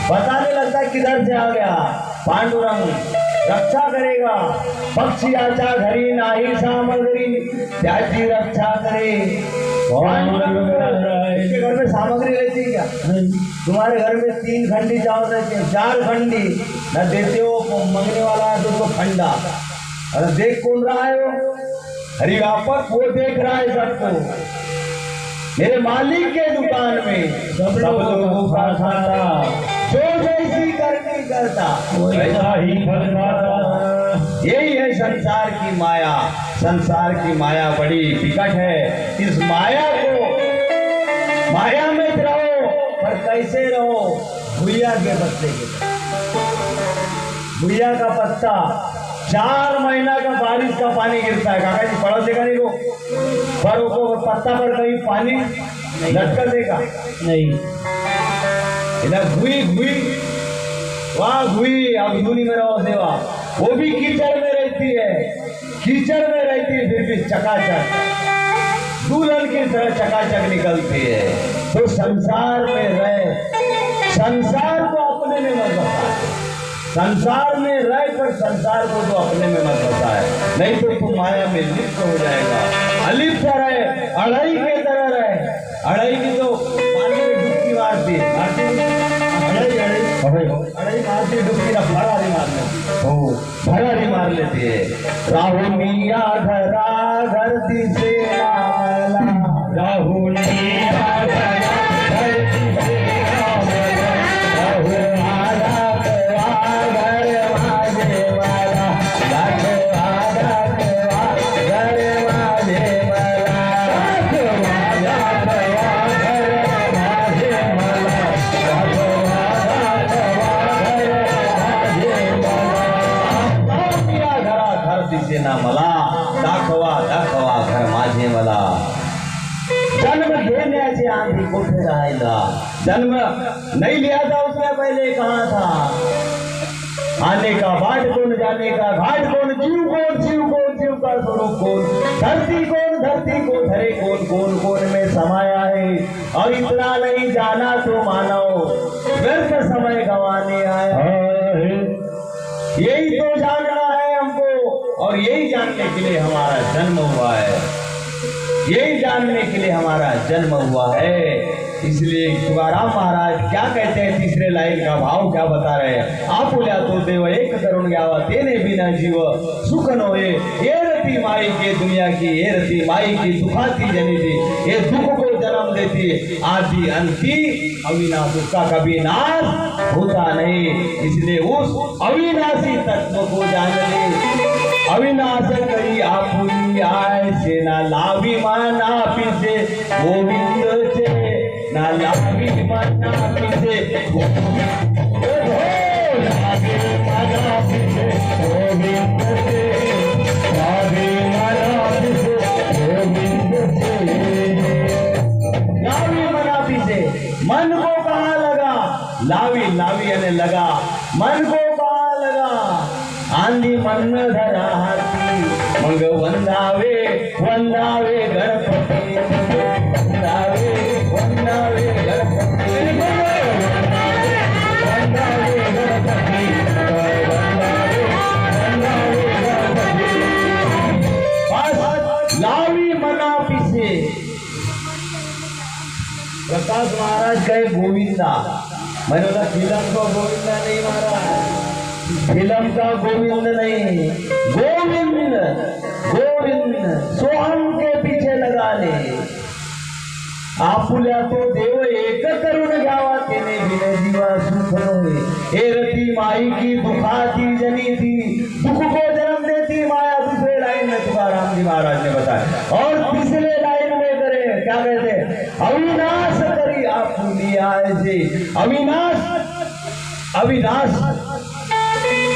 A: पता नहीं लगता किधर से आ गया। पांडुरंग रक्षा करेगा। पक्षी आचा घरी नाही सामग्री, त्याची रक्षा करे। इसके घर में सामग्री रहती है क्या? तुम्हारे घर में 3 खंडी चावल रहते हैं, 4 खंडी न देते हो, मंगने वाला है तो उसको फंडा। अरे देख कौन रहा है वो? हरिव्यापक वो देख रहा है सबको। मेरे मालिक के दुकान में सब लोगों का सारा, जो जैसी करनी करता वैसा ही फल पाता। यही है संसार की माया। संसार की माया बड़ी विकट है। इस माया में रहो, पर कैसे रहो? भुइया के पत्ते के, भुइया का पत्ता 4 महीना का बारिश का पानी गिरता है। काका जी पढ़ो देखा नहीं को, पर वो पत्ता पर कहीं पानी लटका देगा नहीं। घुई अगधुनी में रहो सेवा, वो भी कीचड़ में रहती है, फिर भी चकाचक दुल्हन की तरह चकाचक निकलती है। तो संसार में रहे, संसार को अपने में मत बसाए। संसार में रहे पर संसार को तो अपने में मत बसाए, नहीं तो तुम माया में लिप्त हो जाएगा। अलिप्त रहे, अड़ई के तरह रहे। अड़ई की तो पानी में डुबकी मारती अड़ई मारती डुबकी ना, भरारी मार लेती हो, भरारी मार लेती है। राहुनिया धरा धरती से मला दाखवा घर माझे मला। जन्म घेण्याची आंधी कुठे राहिला? जन्म नहीं लिया था उसने पहले, कहाँ था? आने का बाट कौन, जाने का घाट कौन, जीव का स्वरूप कौन, धरती को धरे कौन में समाया है। और इतना नहीं जाना तो मानव व्यर्थ समय गंवाने आया है। यही तो जानना है हमको, और यही जानने के लिए हमारा जन्म हुआ है, यही जानने के लिए हमारा जन्म हुआ है। इसलिए तुकाराम महाराज क्या कहते हैं, तीसरे लाइन का भाव क्या बता रहे हैं? आप बोलिया तो देव एक करुण गावा, तेने बिना जीव सुख न होए। ये रति माई के दुनिया की, ये रति माई की दुखाती जनी थी। ये दुख को जन्म जन्म देती है। आदि अंती अविनाश, उसका कभी नाश होता नहीं। इसलिए उस अविनाशी तत्व को जान ले। अविनाश करी आपुली आय से, ना लावी माना पिसे गोविंद से, ना लावी माना पिसे गोविंद मन को कहाँ लगा, लावी लावी यानी लगा, मन को कहाँ लगा, आंधी मन धरा हाथी, मग वंदावे वंदावे गणपति, वंदावे वंदावे गणपति, वंदावे गणपति, वंदावे वंदावे गणपति। बस लावी मना पीछे प्रकाश महाराज कहे गोविंदा। मैंने बोला फिल्म को गोविंदा नहीं महाराज, फिल्म का गोविंद नहीं, गोविंद गोविंद सोहम के पीछे लगा ले। आपुल्या तो देव एक करुण गावा, तेने बिने जीवा सुख होए। ए रति माई की दुखाती जनी थी, दुख को जन्म देती माया। दूसरे लाइन में तुकाराम जी महाराज ने बताया। और तीसरे लाइन में करे क्या कहते, अविनाश करी आपुलिया ऐसे। अविनाश अविनाश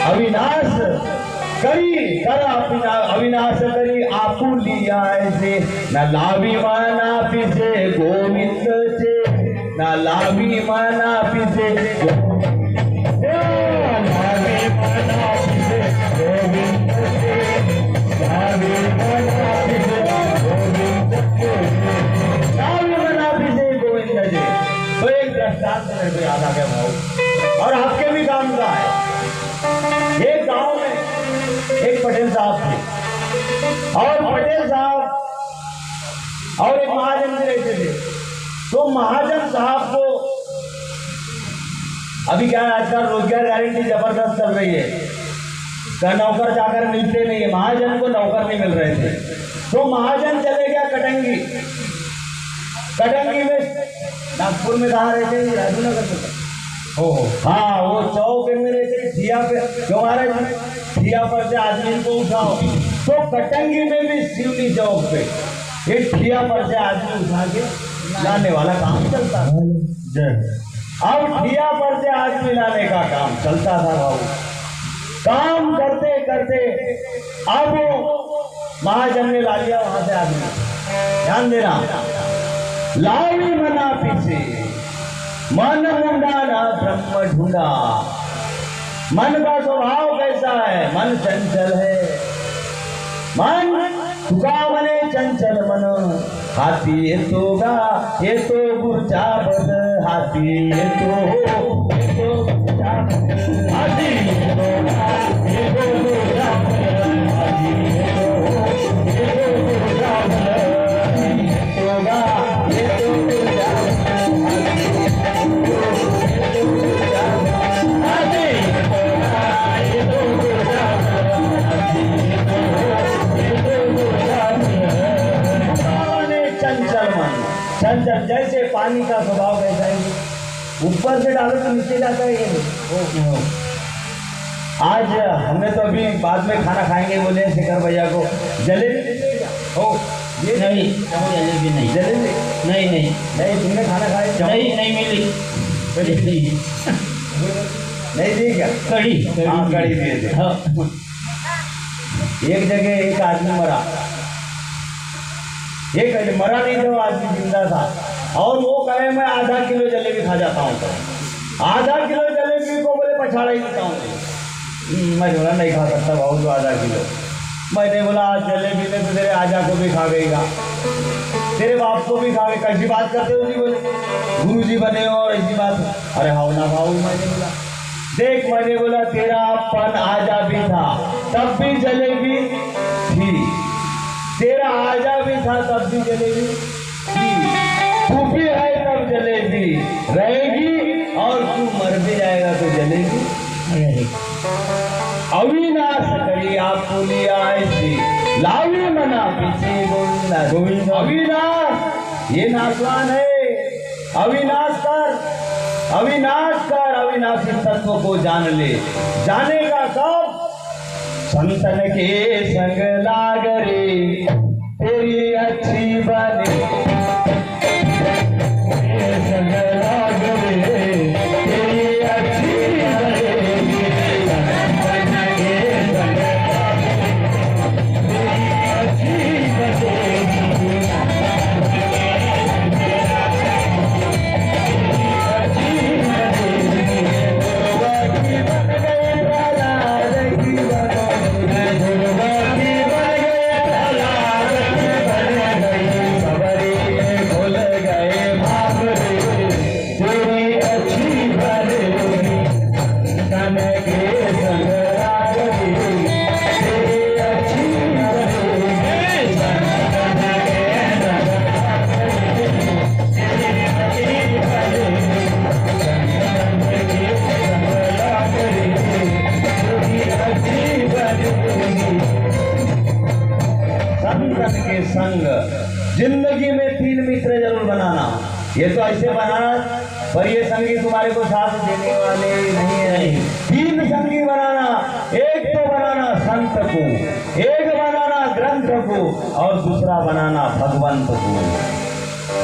A: अविनाश करी कर अविनाश करी आपुलिया ऐसे, न लावी माना पिसे गोविंद से, न लावी माना पिसे तो एक दृष्टांत मेरे को याद आ गया भाव, और आपके भी काम का है। एक गांव में एक पटेल साहब थे, और पटेल साहब और एक महाजन भी रहते थे। तो महाजन साहब को अभी क्या है, आजकल रोजगार गारंटी जबरदस्त चल रही है, तो नौकर चाकर मिलते नहीं है। महाजन को नौकर नहीं मिल रहे थे, तो महाजन चले गया कटंगी। कटंगी में नागपुर में कहाँ रहते हैं, राजूनगर में। हाँ, वो चौक में रहते, ठिया पे क्यों महाराज, ठिया पर से आदमी को उठाओ। तो कटंगी में भी शिवनी चौक पे एक ठिया पर से आदमी उठा के लाने वाला काम चलता था। अब ठिया पर से आदमी लाने का काम चलता था बाबू। काम करते करते अब महाजन ने ला लिया वहां से आदमी। ध्यान देना, लावी मना पीछे मन मुंडा ना ब्रह्म ढूंढा। मन का स्वभाव कैसा है, मन चंचल है। मन तुका मने चंचल मन, हाथी ये तोगा ये तो गुर्जा बद, हाथी ये तो गुर्जा बद, हाथी ये तोगा ये तो गुर्जा बद, हाथी ये तो गुर्जा बद, तोगा ये तो गुर्जा चंचल, जैसे पानी का स्वभाव कैसा है, ऊपर से डालो तो नीचे जाता है ये। आज हमने तो अभी बाद में खाना खाएंगे बोले शेखर भैया को जलेबी हो, ये
C: नहीं जलेबी नहीं,
A: जलेबी
C: नहीं नहीं
A: नहीं, तुमने खाना खाया
C: नहीं नहीं मिली,
A: नहीं दी क्या,
C: कड़ी
A: हाँ कड़ी दिए थे।
C: हाँ,
A: एक जगह एक आदमी मरा, एक मरा नहीं था, वो आदमी जिंदा था, और वो कहे मैं आधा किलो जलेबी खा जाता हूँ। तो आधा किलो जलेबी को बोले पछाड़ा ही देता हूँ। मैं बोला नहीं खा सकता भाऊ तो आधा किलो। मैंने बोला आज जलेबी में तो तेरे आजा को भी खा गईगा, तेरे बाप को भी खा गई। कैसी बात करते हो जी, बोले गुरु जी बने हो और ऐसी बात। अरे हाउ ना भाऊ, मैंने बोला देख, मैंने बोला तेरा अपन आजा भी था तब भी जलेबी थी, तेरा आजा भी था तब भी जलेबी थी, तू भी है तब जलेबी रहेगी, और तू मर भी जाएगा तो जलेबी। अविनाश करी आप पुलिया ऐसी, लावी मना पीछे गोविंदा गोविंद। अविनाश ये नाशवान है। अविनाश कर अविनाशी तत्व को जान ले। जानेगा कब? संतन के संग लाग रे तेरी अच्छी बने। संग लाग रे तेरी अच्छी बने। संतन के संग लाग रे तेरी अच्छी बने। के संग जिंदगी में 3 मित्र जरूर बनाना। ये तो ऐसे बनाना पर ये संगी तुम्हारे को साथ देने वाले नहीं है। 3 संगी बनाना। एक तो बनाना संत को, एक बनाना ग्रंथ को और दूसरा बनाना भगवंत को।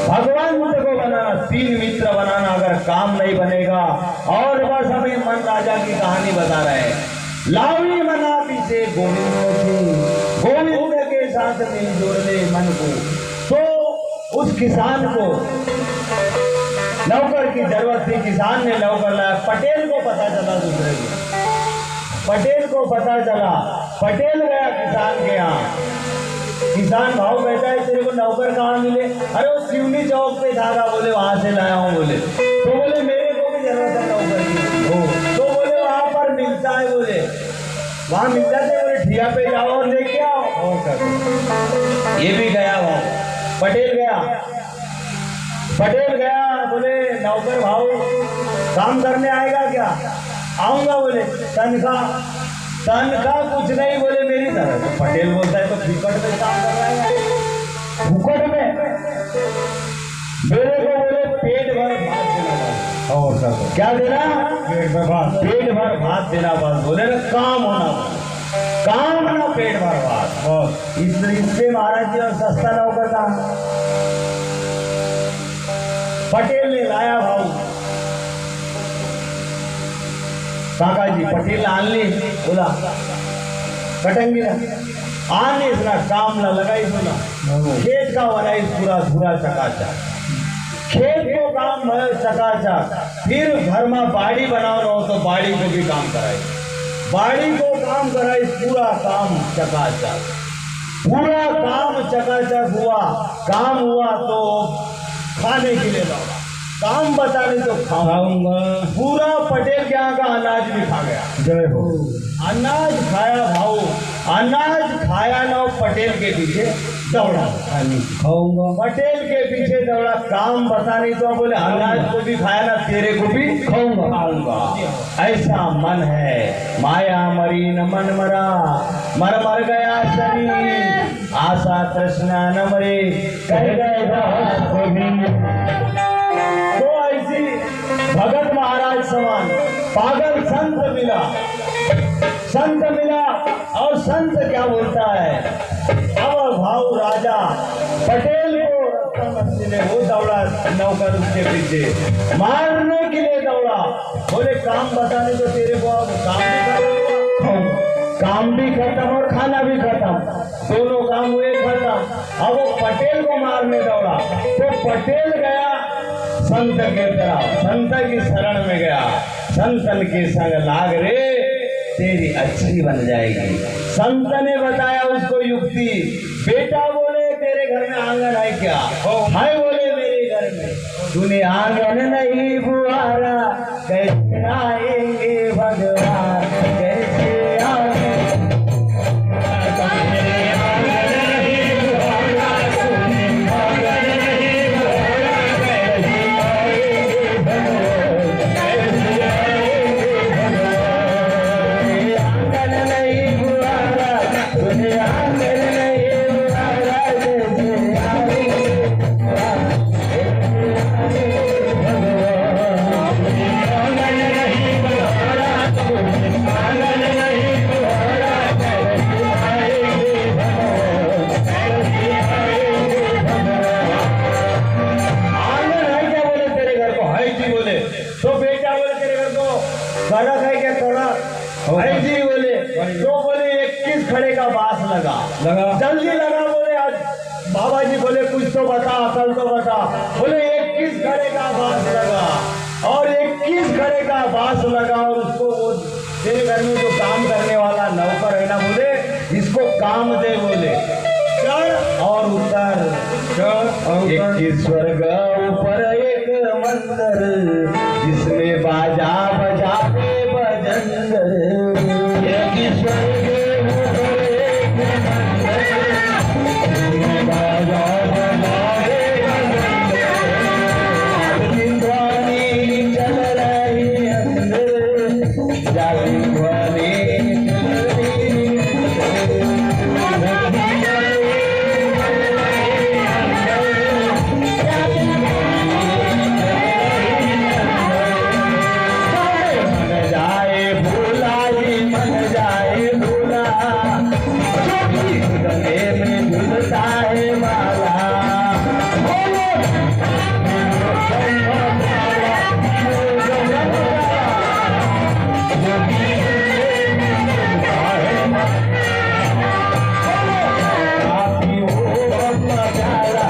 A: भगवंत को बनाना, 3 मित्र बनाना। अगर काम नहीं बनेगा और बस हमें मन राजा की कहानी बता रहे हैं। लावी मना पीछे गोविंद के साथ में जोड़ ले मन को। तो उस किसान को नौकर की जरूरत थी। किसान ने नौकर लाया। पटेल को पता चला, दूसरे को पटेल को पता चला। पटेल गया किसान के यहाँ। किसान भाव कहता है तेरे को नौकर कहाँ मिले? अरे वो सिवनी चौक पे था। बोले वहां से लाया हूँ। बोले तो बोले मेरे को भी जरूरत है नौकर की। तो बोले वहां पर मिलता है। बोले वहां मिल जाते। बोले ठिया पे जाओ और लेके आओ। और कर ये भी गया वहां। पटेल गया। बोले नौकर भाव काम करने आएगा क्या? आऊंगा। बोले तनख्वाह कुछ नहीं। बोले मेरी तरह। तो पटेल बोलता है तो फुकट में काम कर रहा है। फुकट में मेरे को बोले पेट भर भात देना। और क्या देना? पेट भर भात देना। बस बोले ना काम होना, काम ना पेट भर भात। बस इससे महाराज जी और सस्ता नौकर काम। पटेल ने लाया भाव। काका जी पटेल आन ली। बोला कटेंगे ना आने इतना काम ना लगाई। सुना खेत का बनाई पूरा चकाचक। खेत को काम चकाचक। फिर घर में बाड़ी बनाओ हो तो बाड़ी को भी काम कराई। बाड़ी को काम कराई। पूरा काम चकाचक। पूरा काम चकाचक हुआ। काम हुआ तो खाने के लिए दौड़ा। काम बताने तो खाऊंगा। पूरा पटेल के यहाँ का अनाज भी खा गया। जय हो। अनाज खाया भाऊ। अनाज खाया ना पटेल के पीछे दौड़ा। खाऊंगा। पटेल के पीछे दौड़ा। काम बताने तो बोले अनाज को भी खाया ना तेरे को भी खाऊंगा। ऐसा मन है। माया मरी न मन मरा। मर गया शरीर। आशा तृष्णा न मरे। कह गए तो ऐसी भगत महाराज समान पागल संत मिला। और संत क्या बोलता है? अब भाव राजा पटेल को मिले। वो दौड़ा नौकर उसके पीछे मारने के लिए दौड़ा। बोले काम बताने तो तेरे को अब काम भी खत्म और खाना भी खत्म। दोनों काम हुए खत्म। अब वो पटेल को मारने दौड़ा। तो पटेल गया संत के तरफ। संत की शरण में गया। संतन के संग लाग रे तेरी अच्छी बन जाएगी। संत ने बताया उसको युक्ति। बेटा बोले तेरे घर में आंगन है क्या? है। बोले मेरे घर में। तूने आंगन नहीं बुआरा कैसे आएंगे भगवान? कैसे लगा
B: लगा।
A: जल्दी लगा। बोले आज बाबा जी बोले कुछ तो बता, कल तो बता। बोले 21 घड़े का बांस लगा और 21 घड़े का बांस लगा और उसको वो तेरे घर में जो काम करने वाला नौकर है ना, बोले इसको काम दे। बोले चढ़ और उतर,
B: चढ़ और उतर।
A: 21 स्वर्ग ऊपर एक मंदिर जिसमें बाजा बजाते बजंदर। 21 स्वर्ग ऊपर एक मंदिर जिसमें बाजा बजाते बजंदर। दिन ध्वनि चल रही अंदर, जाती ध्वनि चल रही मन जाए भूला जी, मन जाए भूला, गले में झुलता है माला। काफी हो अपना प्यारा,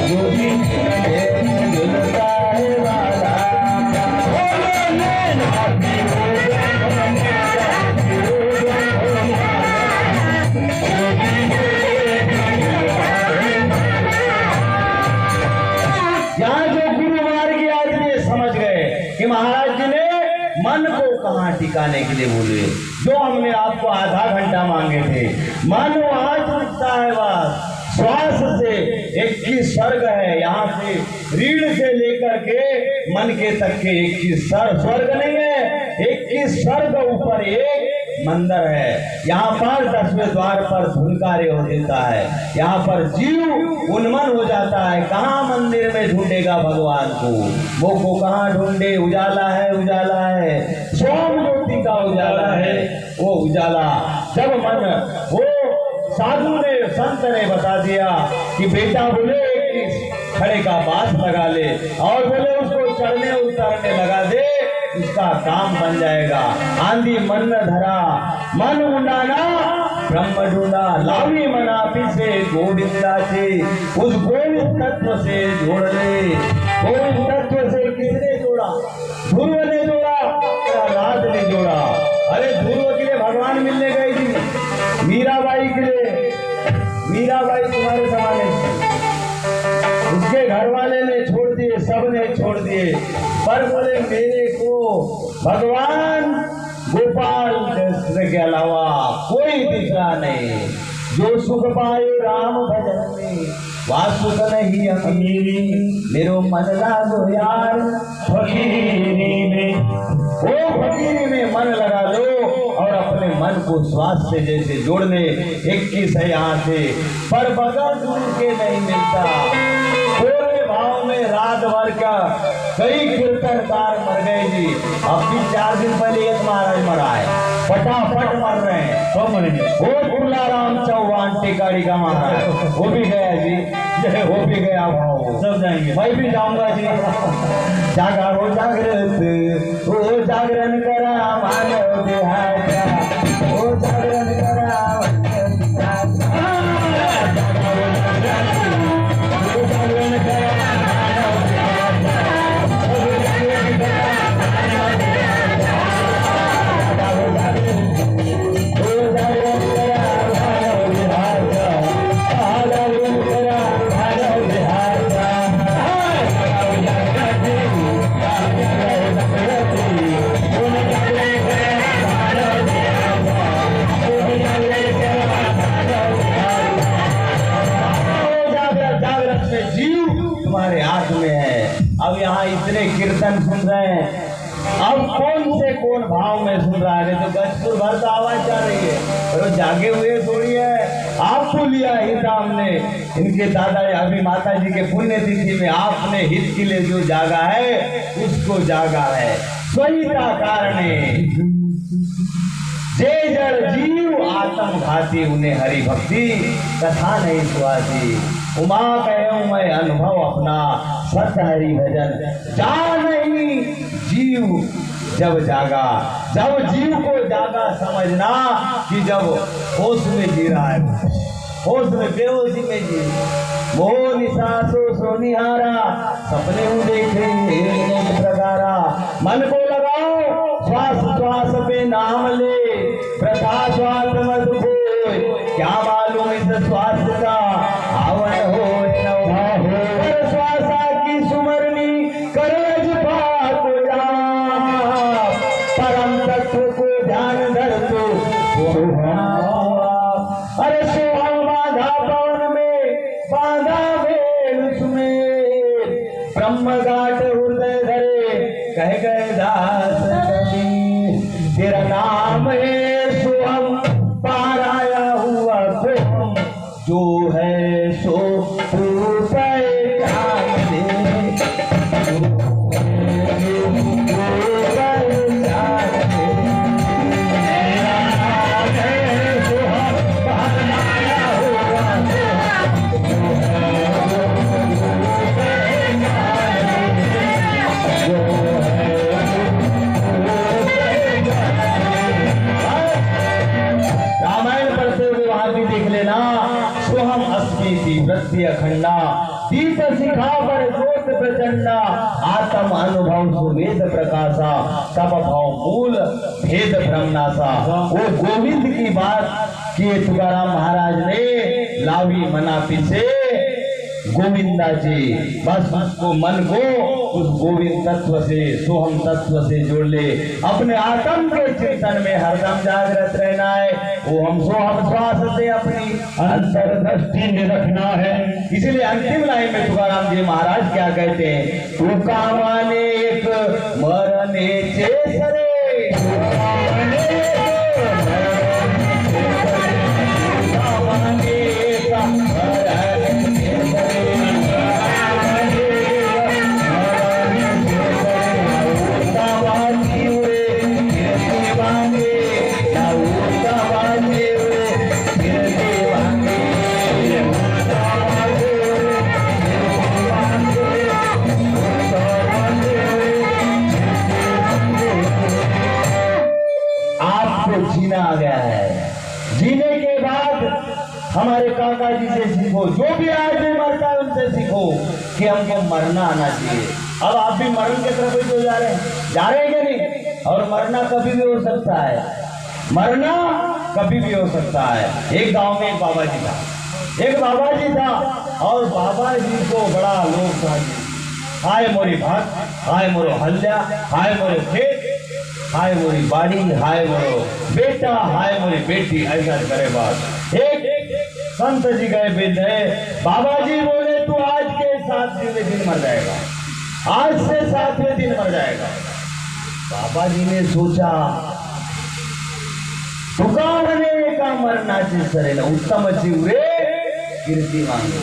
A: जो भी गले में झुलता है माला। यहाँ जो गुरुवार की आदमी समझ गए कि महाराज जी ने मन को कहाँ टिकाने के लिए बोले। जो हमने आपको आधा घंटा मांगे थे, मन वहां चुकता है बस। श्वास से 21 स्वर्ग है, यहाँ से रीढ़ से लेकर के मन के तक के 21 स्वर्ग नहीं है, 21 स्वर्ग ऊपर एक मंदिर है। यहाँ पर 10वें द्वार पर धुनकारे हो देता है। यहाँ पर जीव उन्मन हो जाता है, कहाँ मंदिर में ढूंढेगा भगवान को, वो को कहाँ ढूंढे। उजाला है, उजाला है, सोम ज्योति का उजाला है वो उजाला। जब मन वो साधु ने, संत ने बता दिया कि बेटा बोले 21 खड़े का बांस लगा ले और बोले उसको चढ़ने उतरने लगा दे, उसका काम बन जाएगा। आंधी मन न धरा, मन उड़ाना ब्रह्म ढूंढा, लावी मना पीछे गोविंदा से, उस गोविंद तत्व से जोड़ ले। गोविंद तत्व से किसने जोड़ा? ध्रुव ने जोड़ा, रात ने जोड़ा। अरे ध्रुव के लिए भगवान मिलने गई थी, मीराबाई के लिए, मीराबाई तुम्हारे जमाने उसके घर वाले ने छोड़ दिए, सब ने छोड़ दिए, पर बोले मेरे को भगवान गोपाल कृष्ण के अलावा कोई दिख रहा नहीं। जो सुख पाए राम भजन में, वह सुख नहीं अमीरी, मेरो मन लागो यार फकीरी में। वो फकीरी में मन लगा लो और अपने मन को श्वास से जैसे जोड़ने 21 है यहाँ से, पर बगल दूर के नहीं मिलता। थोड़े भाव में रात भर का कई कीर्तनकार मर गए जी। अब भी 4 दिन पहले एक महाराज मरा है, फटाफट मर रहे हैं, सब मरेंगे। वो तुलाराम चौहान टिकाड़ी का महाराज, वो भी गया जी, वो भी गया भाव, सब जाएंगे, मैं भी जाऊंगा जी। जागा हो जागृत, वो जागरण करा मानव देहाता, वो जागरण करा मानव देहाता, वो जागरण करा मानव तुम्हारे हाथ में है। अब यहाँ इतने कीर्तन सुन रहे हैं, अब कौन से कौन भाव में सुन रहा है? तो गजपुर भर तो आवाज जा रही है, और वो जागे हुए थोड़ी है। आपको लिया हित हमने, इनके दादा अभी माता जी के पुण्य तिथि में आपने हित के लिए जो जागा है उसको जागा है। स्वहिता कारणे जे जड़ जीव आत्म घाती, उन्हें हरि भक्ति कथा नहीं सुहाती। उमा कहूँ मैं अनुभव अपना, सत हरि भजन जा नहीं जीव जब जागा, जब जीव को जागा समझना कि जब होश में जी रहा है, होश में बेहोशी में जी, मोह निशा सो निहारा, सपने हूँ देखे प्रकारा। मन को लगाओ श्वास श्वास पे नाम ले, प्रथा श्वास मत खोए, क्या मालूम इस श्वास का आवन हो न हो। श्वासा की सुमरनी करज पाक जा, परम तत्व को ध्यान धर तो अरे सोहम बांधा पवन में, बांधा वेल सुमेर, ब्रह्म घाट हृदय धरे कह गए दास कबीर। तेरा नाम है सोहम, पार आया हुआ सोहम, जो है सो तू पहचान ले, सोहम अस्मीति वृत्ति अखंडा, दीप शिखा पर ज्योत प्रचंडा, आत्म अनुभव सुवेद प्रकाशा, तब भाव मूल भेद भ्रमनासा। वो गोविंद की बात किए तुकाराम महाराज ने, लावी मना पीछे गोविंदा जी, बस उसको मन को उस गोविंद तत्व से, सोहम तत्व से जोड़ ले। अपने आत्म के चिंतन में हरदम जागृत रहना है। वो हम सोहम श्वास से अपनी अंतर्दृष्टि में रखना है। इसलिए अंतिम लाइन में तुकाराम जी महाराज क्या कहते हैं, तू कामाने एक मरने चेसरे, जीना आ गया है। जीने के बाद हमारे काका जी से सीखो, जो भी आज भी मरता है उनसे सीखो कि हमको मरना आना चाहिए। अब आप भी मरण के तरफ ही तो जा रहे हैं कि नहीं? और मरना कभी भी हो सकता है, मरना कभी भी हो सकता है। एक गांव में एक बाबा जी था, और बाबा जी को बड़ा लोग था, हाय मोरी भात, हाय मोरो हल्ला, हाय मोरो खेत, हाय मोरी बाड़ी, हाय मोरो बेटा, हाय मोरी बेटी, ऐसा करे बात। एक संत जी गए वेद है, बाबा जी बोले तू आज के 7वें दिन मर जाएगा, आज से 7वें दिन मर जाएगा। बाबा जी ने सोचा तुकाने का मरना सरेला उत्तम जीवरे कीर्ति मांगे।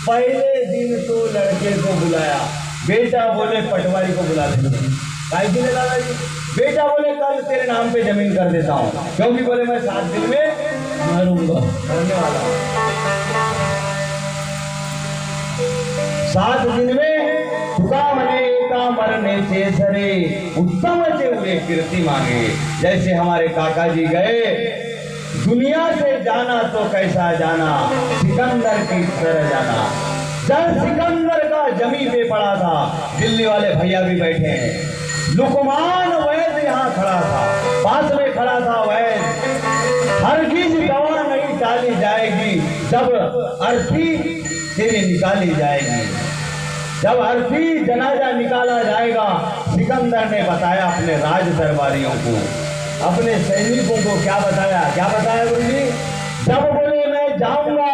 A: पहले दिन तो लड़के को बुलाया, बेटा बोले पटवारी को बुला देते, दादाजी बेटा बोले कल तेरे नाम पे जमीन कर देता हूँ, क्योंकि बोले मैं 7 दिन में मरूंगा, मरने वाला हूँ। 7 दिन में तुका मने का मरने चेसरे उत्तम हुए कीर्ति मांगे। जैसे हमारे काका जी गए, दुनिया से जाना तो कैसा जाना, सिकंदर की तरह जाना। जब सिकंदर का जमी पे पड़ा था, दिल्ली वाले भैया भी बैठे हैं, लुकमान वैद यहाँ खड़ा था, पास में खड़ा था वैद। हरगिज दवा नहीं डाली जाएगी जब अर्थी तेरी निकाली जाएगी, जब अर्थी जनाजा निकाला जाएगा। सिकंदर ने बताया अपने राज दरबारियों को, अपने सैनिकों को क्या बताया गुरु जी? जब बोले मैं जाऊंगा,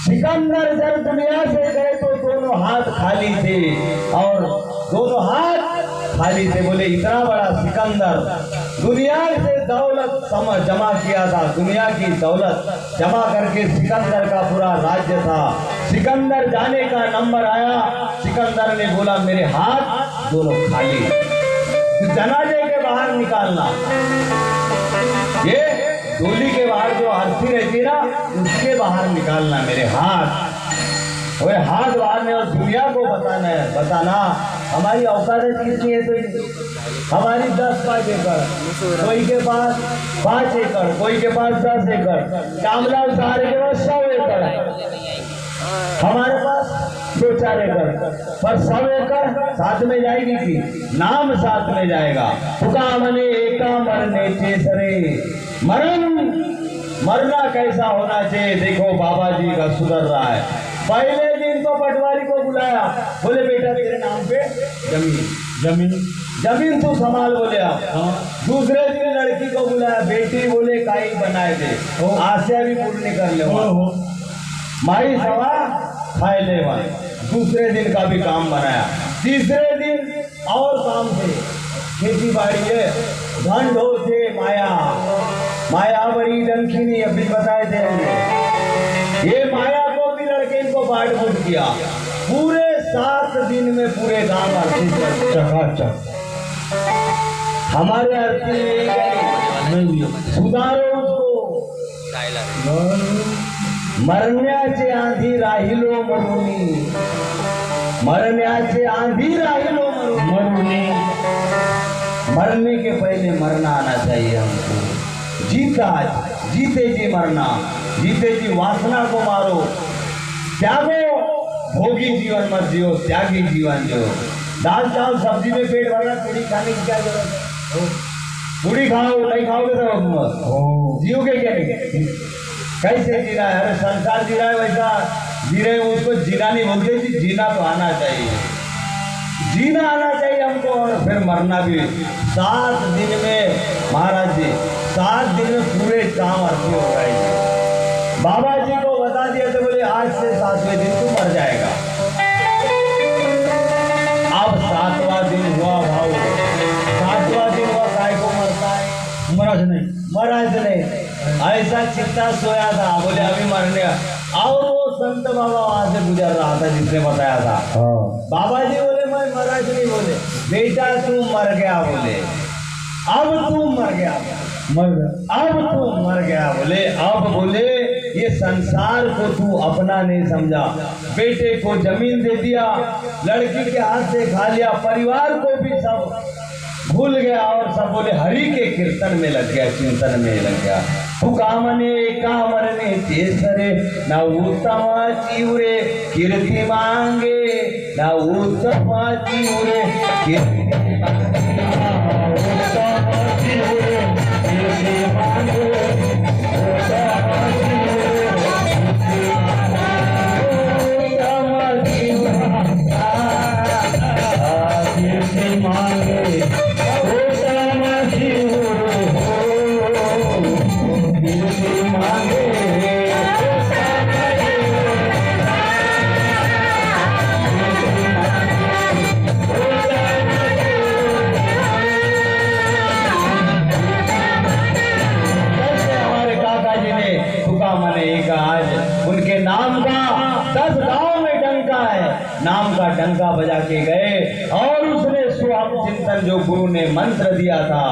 A: सिकंदर जब दुनिया से गए तो दोनों हाथ खाली थे, और दोनों हाथ खाली थे। बोले इतना बड़ा सिकंदर दुनिया से दौलत जमा किया था, दुनिया की दौलत जमा करके सिकंदर का पूरा राज्य था। सिकंदर जाने का नंबर आया, सिकंदर ने बोला मेरे हाथ दोनों खाली, तो जनाजे के बाहर निकालना, ये डोली के बाहर जो अर्थी रहती ना, उसके बाहर निकालना मेरे हाथ। वो हाथ मारने और दुनिया को बताना हमारी औकात कितनी है। तो हमारी 10-5 एकड़, कोई के पास 5 एकड़, कोई के पास 10 एकड़, कामला सारे के पास 100 एकड़ है, हमारे पास 2-4 एकड़, पर 100 एकड़ साथ में जाएगी कि नाम साथ में जाएगा। फुका मने एका मरने चेसरे, मरना कैसा होना चाहिए। देखो बाबा जी का सुधर रहा है। पहले दिन तो पटवारी को बुलाया, बोले बेटा तेरे नाम पे जमीन तू संभाल, बोले आप। दूसरे दिन लड़की को बुलाया, बेटी, बोले काई बनाए दे, आशा भी पूर्ण कर ले, माई सवा खाए ले। दूसरे दिन का भी काम बनाया। तीसरे दिन और काम थे, खेती बाड़ी है, धन ढो थे, माया बड़ी डंखिनी, अभी बताए थे हमने। ये माया को भी लड़के इनको बांट बूट किया। पूरे 7 दिन में पूरे गांव आरती चकाचक। हमारे आरती में सुधारो उसको। मरण्याचे आधी राहिलो मरुनी, मरण्याचे आधी राहिलो मरुनी। मरने के पहले मरना आना चाहिए हमको। जीते जी मरना, जीते जी वासना को मारो, त्यागो, भोगी जीवन मत जियो, त्यागी जीवन जियो। दाल चावल सब्जी में पेट भरना, पूरी खाने की क्या जरूरत है? पूरी खाओ, नहीं खाओगे तो जियोगे क्या? कैसे जी रहा है? अरे संसार जी रहा है वैसा जी रहे हो, उसको जीना नहीं बोलते जी, जीना तो आना चाहिए, जीना आना चाहिए हमको। और फिर मरना भी 7 दिन में, महाराज जी 7 दिन में पूरे काम आरती हो जाएगी। बाबा जी को बता दिया तो बोले आज से 7वें दिन तू मर जाएगा। अब 7वां दिन हुआ भाव, 7वां दिन हुआ, काय को मरता है? महाराज नहीं, ऐसा चित्ता सोया था, बोले अभी मरने। और वो संत बाबा वहां से गुजर रहा था जिसने बताया था। बाबा जी बोले मैं महाराज नहीं, बोले बेटा तू मर गया, बोले अब तू मर गया, अब तू मर गया, बोले अब, बोले ये संसार को तू अपना नहीं समझा, बेटे को जमीन दे दिया, लड़की के हाथ से खा लिया, परिवार को भी सब भूल गया, और सब बोले हरि के कीर्तन में लग गया, चिंतन में लग गया। कामरने चेसरे ना उत्तम चिवरे कीर्ति मांगे, ना उत्तम चिवरे कीर्ति मांगे, उत्तम चिवरे कीर्ति मांगे, कीर्ति मांगे, उनके नाम का 10 गांव में डंका है, नाम का डंका बजा के गए। और उसने सोहम चिंतन जो गुरु ने मंत्र दिया था,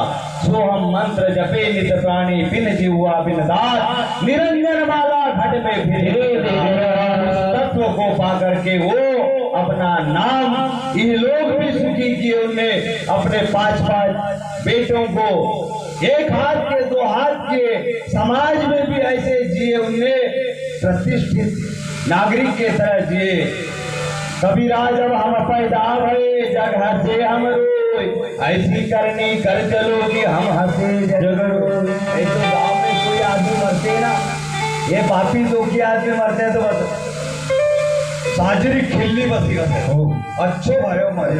A: सोहम मंत्र जपे नित प्राणी, बिन जिह्वा बिन दात, निरंजन माला घट में फिरे। तत्व को पा करके वो अपना नाम इन लोग भी सुखी किए। उनने अपने 5-5 बेटों को एक हाथ के 2 हाथ के, समाज में भी ऐसे जिए, उनने प्रतिष्ठित नागरिक के तरह जिए। कबीरा जब हम पैदा भये जग हसे हम रोए, ऐसी करनी कर चलो कि हम हंसे जग रोए। ऐसे गांव में कोई आदमी मरते ना, ये पापी दुखी आदमी मरते हैं तो बस साजरी खिल्ली बसी रहते, अच्छो भयो मरे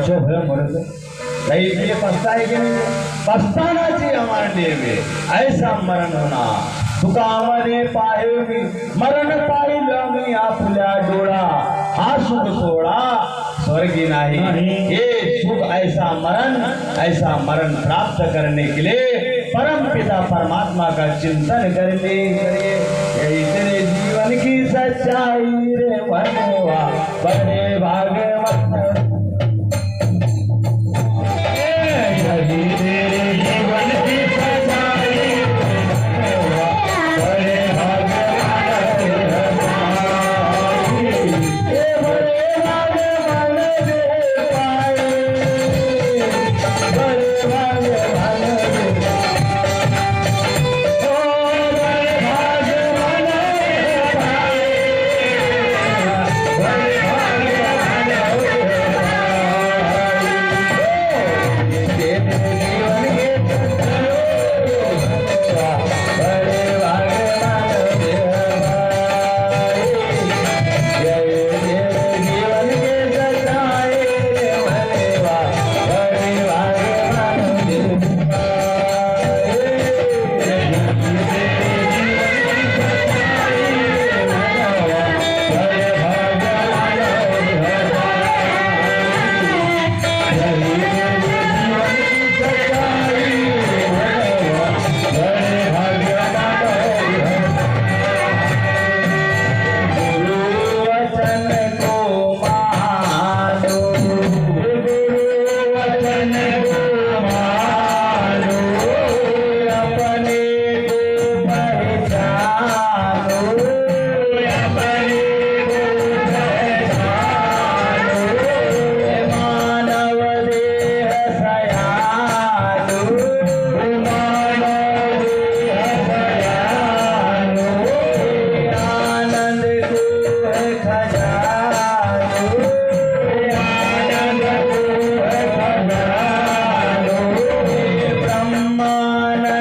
A: नहीं, ये पछता है कि नहीं? पछताना चाहिए हमारे लिए भी, ऐसा मरण होना। सुकामने पाए मरण पाई लमी आपुल्या डोळा, हा सुख सोड़ा स्वर्गी नहीं। ये सुख ऐसा मरण प्राप्त करने के लिए परम पिता परमात्मा का चिंतन करने करिए। यही तेरे जीवन की सच्चाई रे बनवा, बड़े भाग्यवंत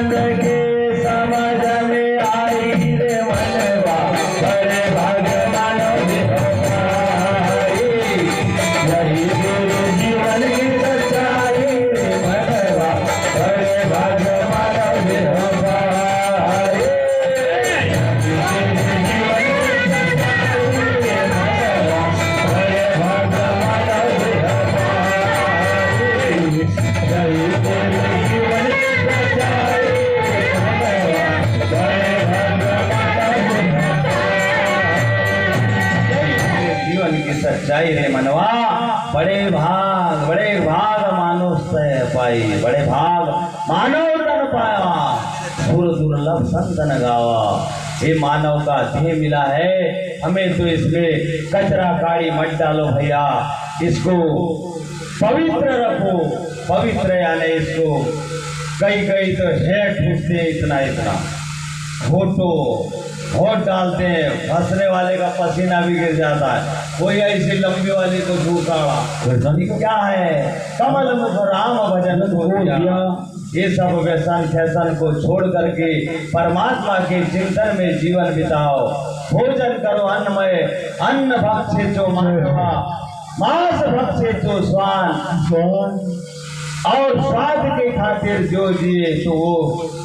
A: जीवन के समझ में आई रे मनवा बड़े भाग्य मानव भाई यही गुरु जीवन की सच्चाई रे मनवा बड़े भाग्य मानव भाई जीवन की सच्चाई रे मनवा बड़े भाग्य मानव जीवन की सच्चाई रे मनवा बड़े भाग मानुष से पाई बड़े भाग मानव तन पाया सुर दुर्लभ संतन गावा। ये मानव का देह मिला है हमें तो इसमें कचरा काड़ी मत डालो भैया, इसको पवित्र रखो। पवित्र यानी इसको कई तो हेड ठूसते इतना होट डालते हैं, फंसने वाले का पसीना भी गिर जाता है, कोई ऐसी लंबी वाली को झूठाड़ा क्या है कमल मुख राम भजन को दिया। ये सब व्यसन फैशन को छोड़ करके परमात्मा के चिंतन में जीवन बिताओ। भोजन करो अन्नमय, अन्न भक्षे जो मानवा, मांस भक्षे जो स्वान, और स्वाद के खातिर जो जिए तो वो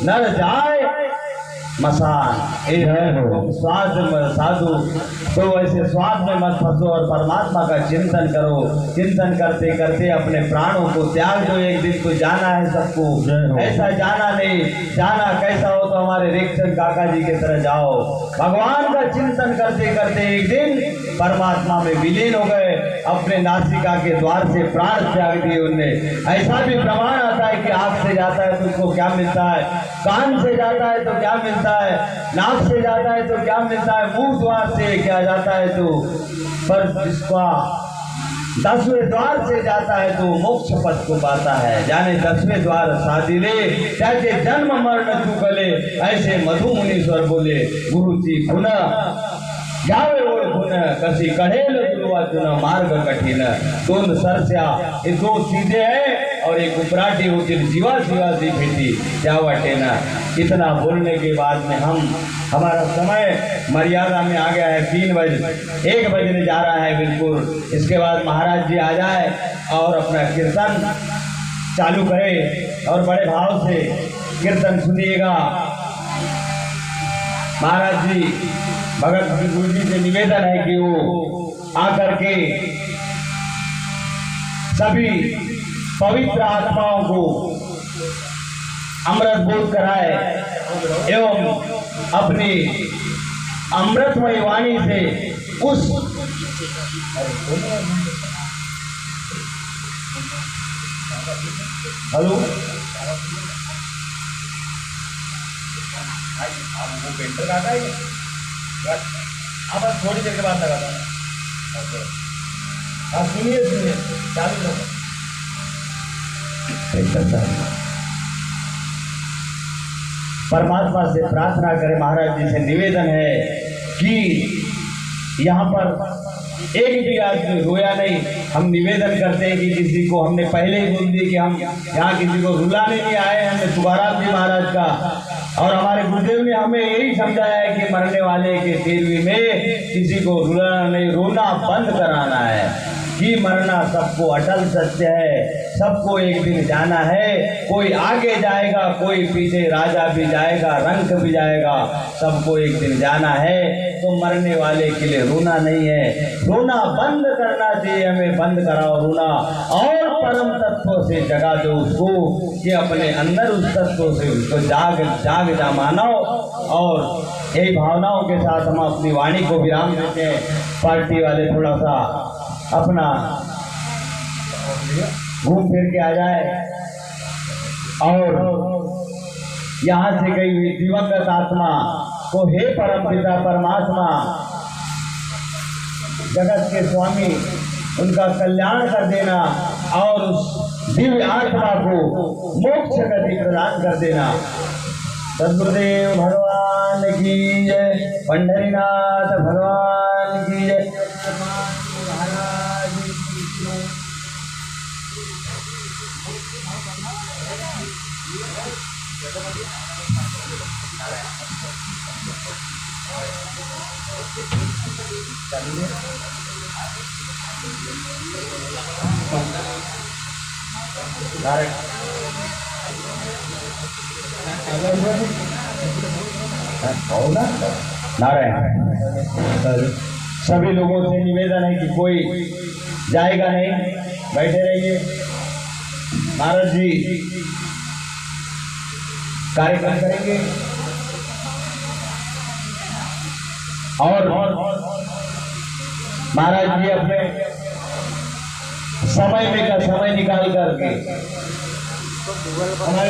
A: नर जाए मसान। ये है स्वाद साधु, तो ऐसे स्वाद में मत फंसो और परमात्मा का चिंतन करो। चिंतन करते करते अपने प्राणों को त्याग दो। एक दिन तो जाना है सबको, ऐसा जाना नहीं, जाना कैसा हो तो हमारे रिक्शन काका जी की तरह जाओ। भगवान का चिंतन करते करते एक दिन परमात्मा में विलीन हो गए, अपने नासिका के द्वार से प्राण त्याग दिए उनने। ऐसा भी प्रमाण आता है कि आँख से जाता है तो उसको क्या मिलता है, कान से जाता है तो क्या मिलता है, नाक से जाता है तो क्या मिलता है, मुंह द्वार से क्या जाता है तो, पर जिसका 10वें द्वार से जाता है तो मोक्ष पद को पाता है। जाने 10वें द्वार साधिले त्याचे जन्म मरण चुकले, ऐसे मधु मुनीश्वर बोले गुरु जी पुनः यावे ओळखून कशी कढेल गुरुवाचून मार्ग कठीण। दोन सरस्या हे दो सीधे है और एक उपराटी होतील जीवा सी भेटी त्या वाटेना। इतना बोलने के बाद में हमारा समय मर्यादा में आ गया है, 3 बजे 1 बजने जा रहा है बिल्कुल। इसके बाद महाराज जी आ जाए और अपना कीर्तन चालू करे और बड़े भाव से कीर्तन सुनिएगा। महाराज जी भगत गुरु जी से निवेदन है कि वो आकर के सभी पवित्र आत्माओं को अमृत बोध कराए एवं अपनी अमृतमय वाणी से उस हेलो वो पेंटर काका है आप थोड़ी देर के बाद लगा था। हाँ सुनिए चालू रखो। परमात्मा से प्रार्थना करें, महाराज जी से निवेदन है कि यहाँ पर एक भी आदमी रोया नहीं। हम निवेदन करते हैं कि किसी को, हमने पहले ही बोल दिया कि हम यहाँ किसी को रुलाने नहीं आए। हमने तुकाराम जी महाराज का और हमारे गुरुदेव ने हमें यही समझाया है कि मरने वाले के तेरवी में किसी को रुलाना नहीं, रोना बंद कराना है कि मरना सबको अटल सत्य है, सबको एक दिन जाना है। कोई आगे जाएगा, कोई पीछे, राजा भी जाएगा, रंक भी जाएगा, सबको एक दिन जाना है। तो मरने वाले के लिए रोना नहीं है, रोना बंद करना चाहिए। हमें बंद कराओ रोना और परम तत्व से जगा दो उसको कि अपने अंदर उस तत्व से उसको जाग जा मानो। और यही भावनाओं के साथ हम अपनी वाणी को विराम देते हैं। पार्टी वाले थोड़ा सा अपना घूम फिर के आ जाए और यहाँ से गई हुई दिवंगत आत्मा को हे परम पिता परमात्मा जगत के स्वामी उनका कल्याण कर देना और उस दिव्य आत्मा को मोक्ष गति प्रदान कर देना। सद्गुरुदेव भगवान की जय, पंढरीनाथ भगवान की जय। नारायण, सभी लोगों से निवेदन है कि कोई जाएगा नहीं, बैठे रहिए। महाराज जी कार्यक्रम करेंगे और महाराज जी अपने समय में का समय निकाल करके हमारे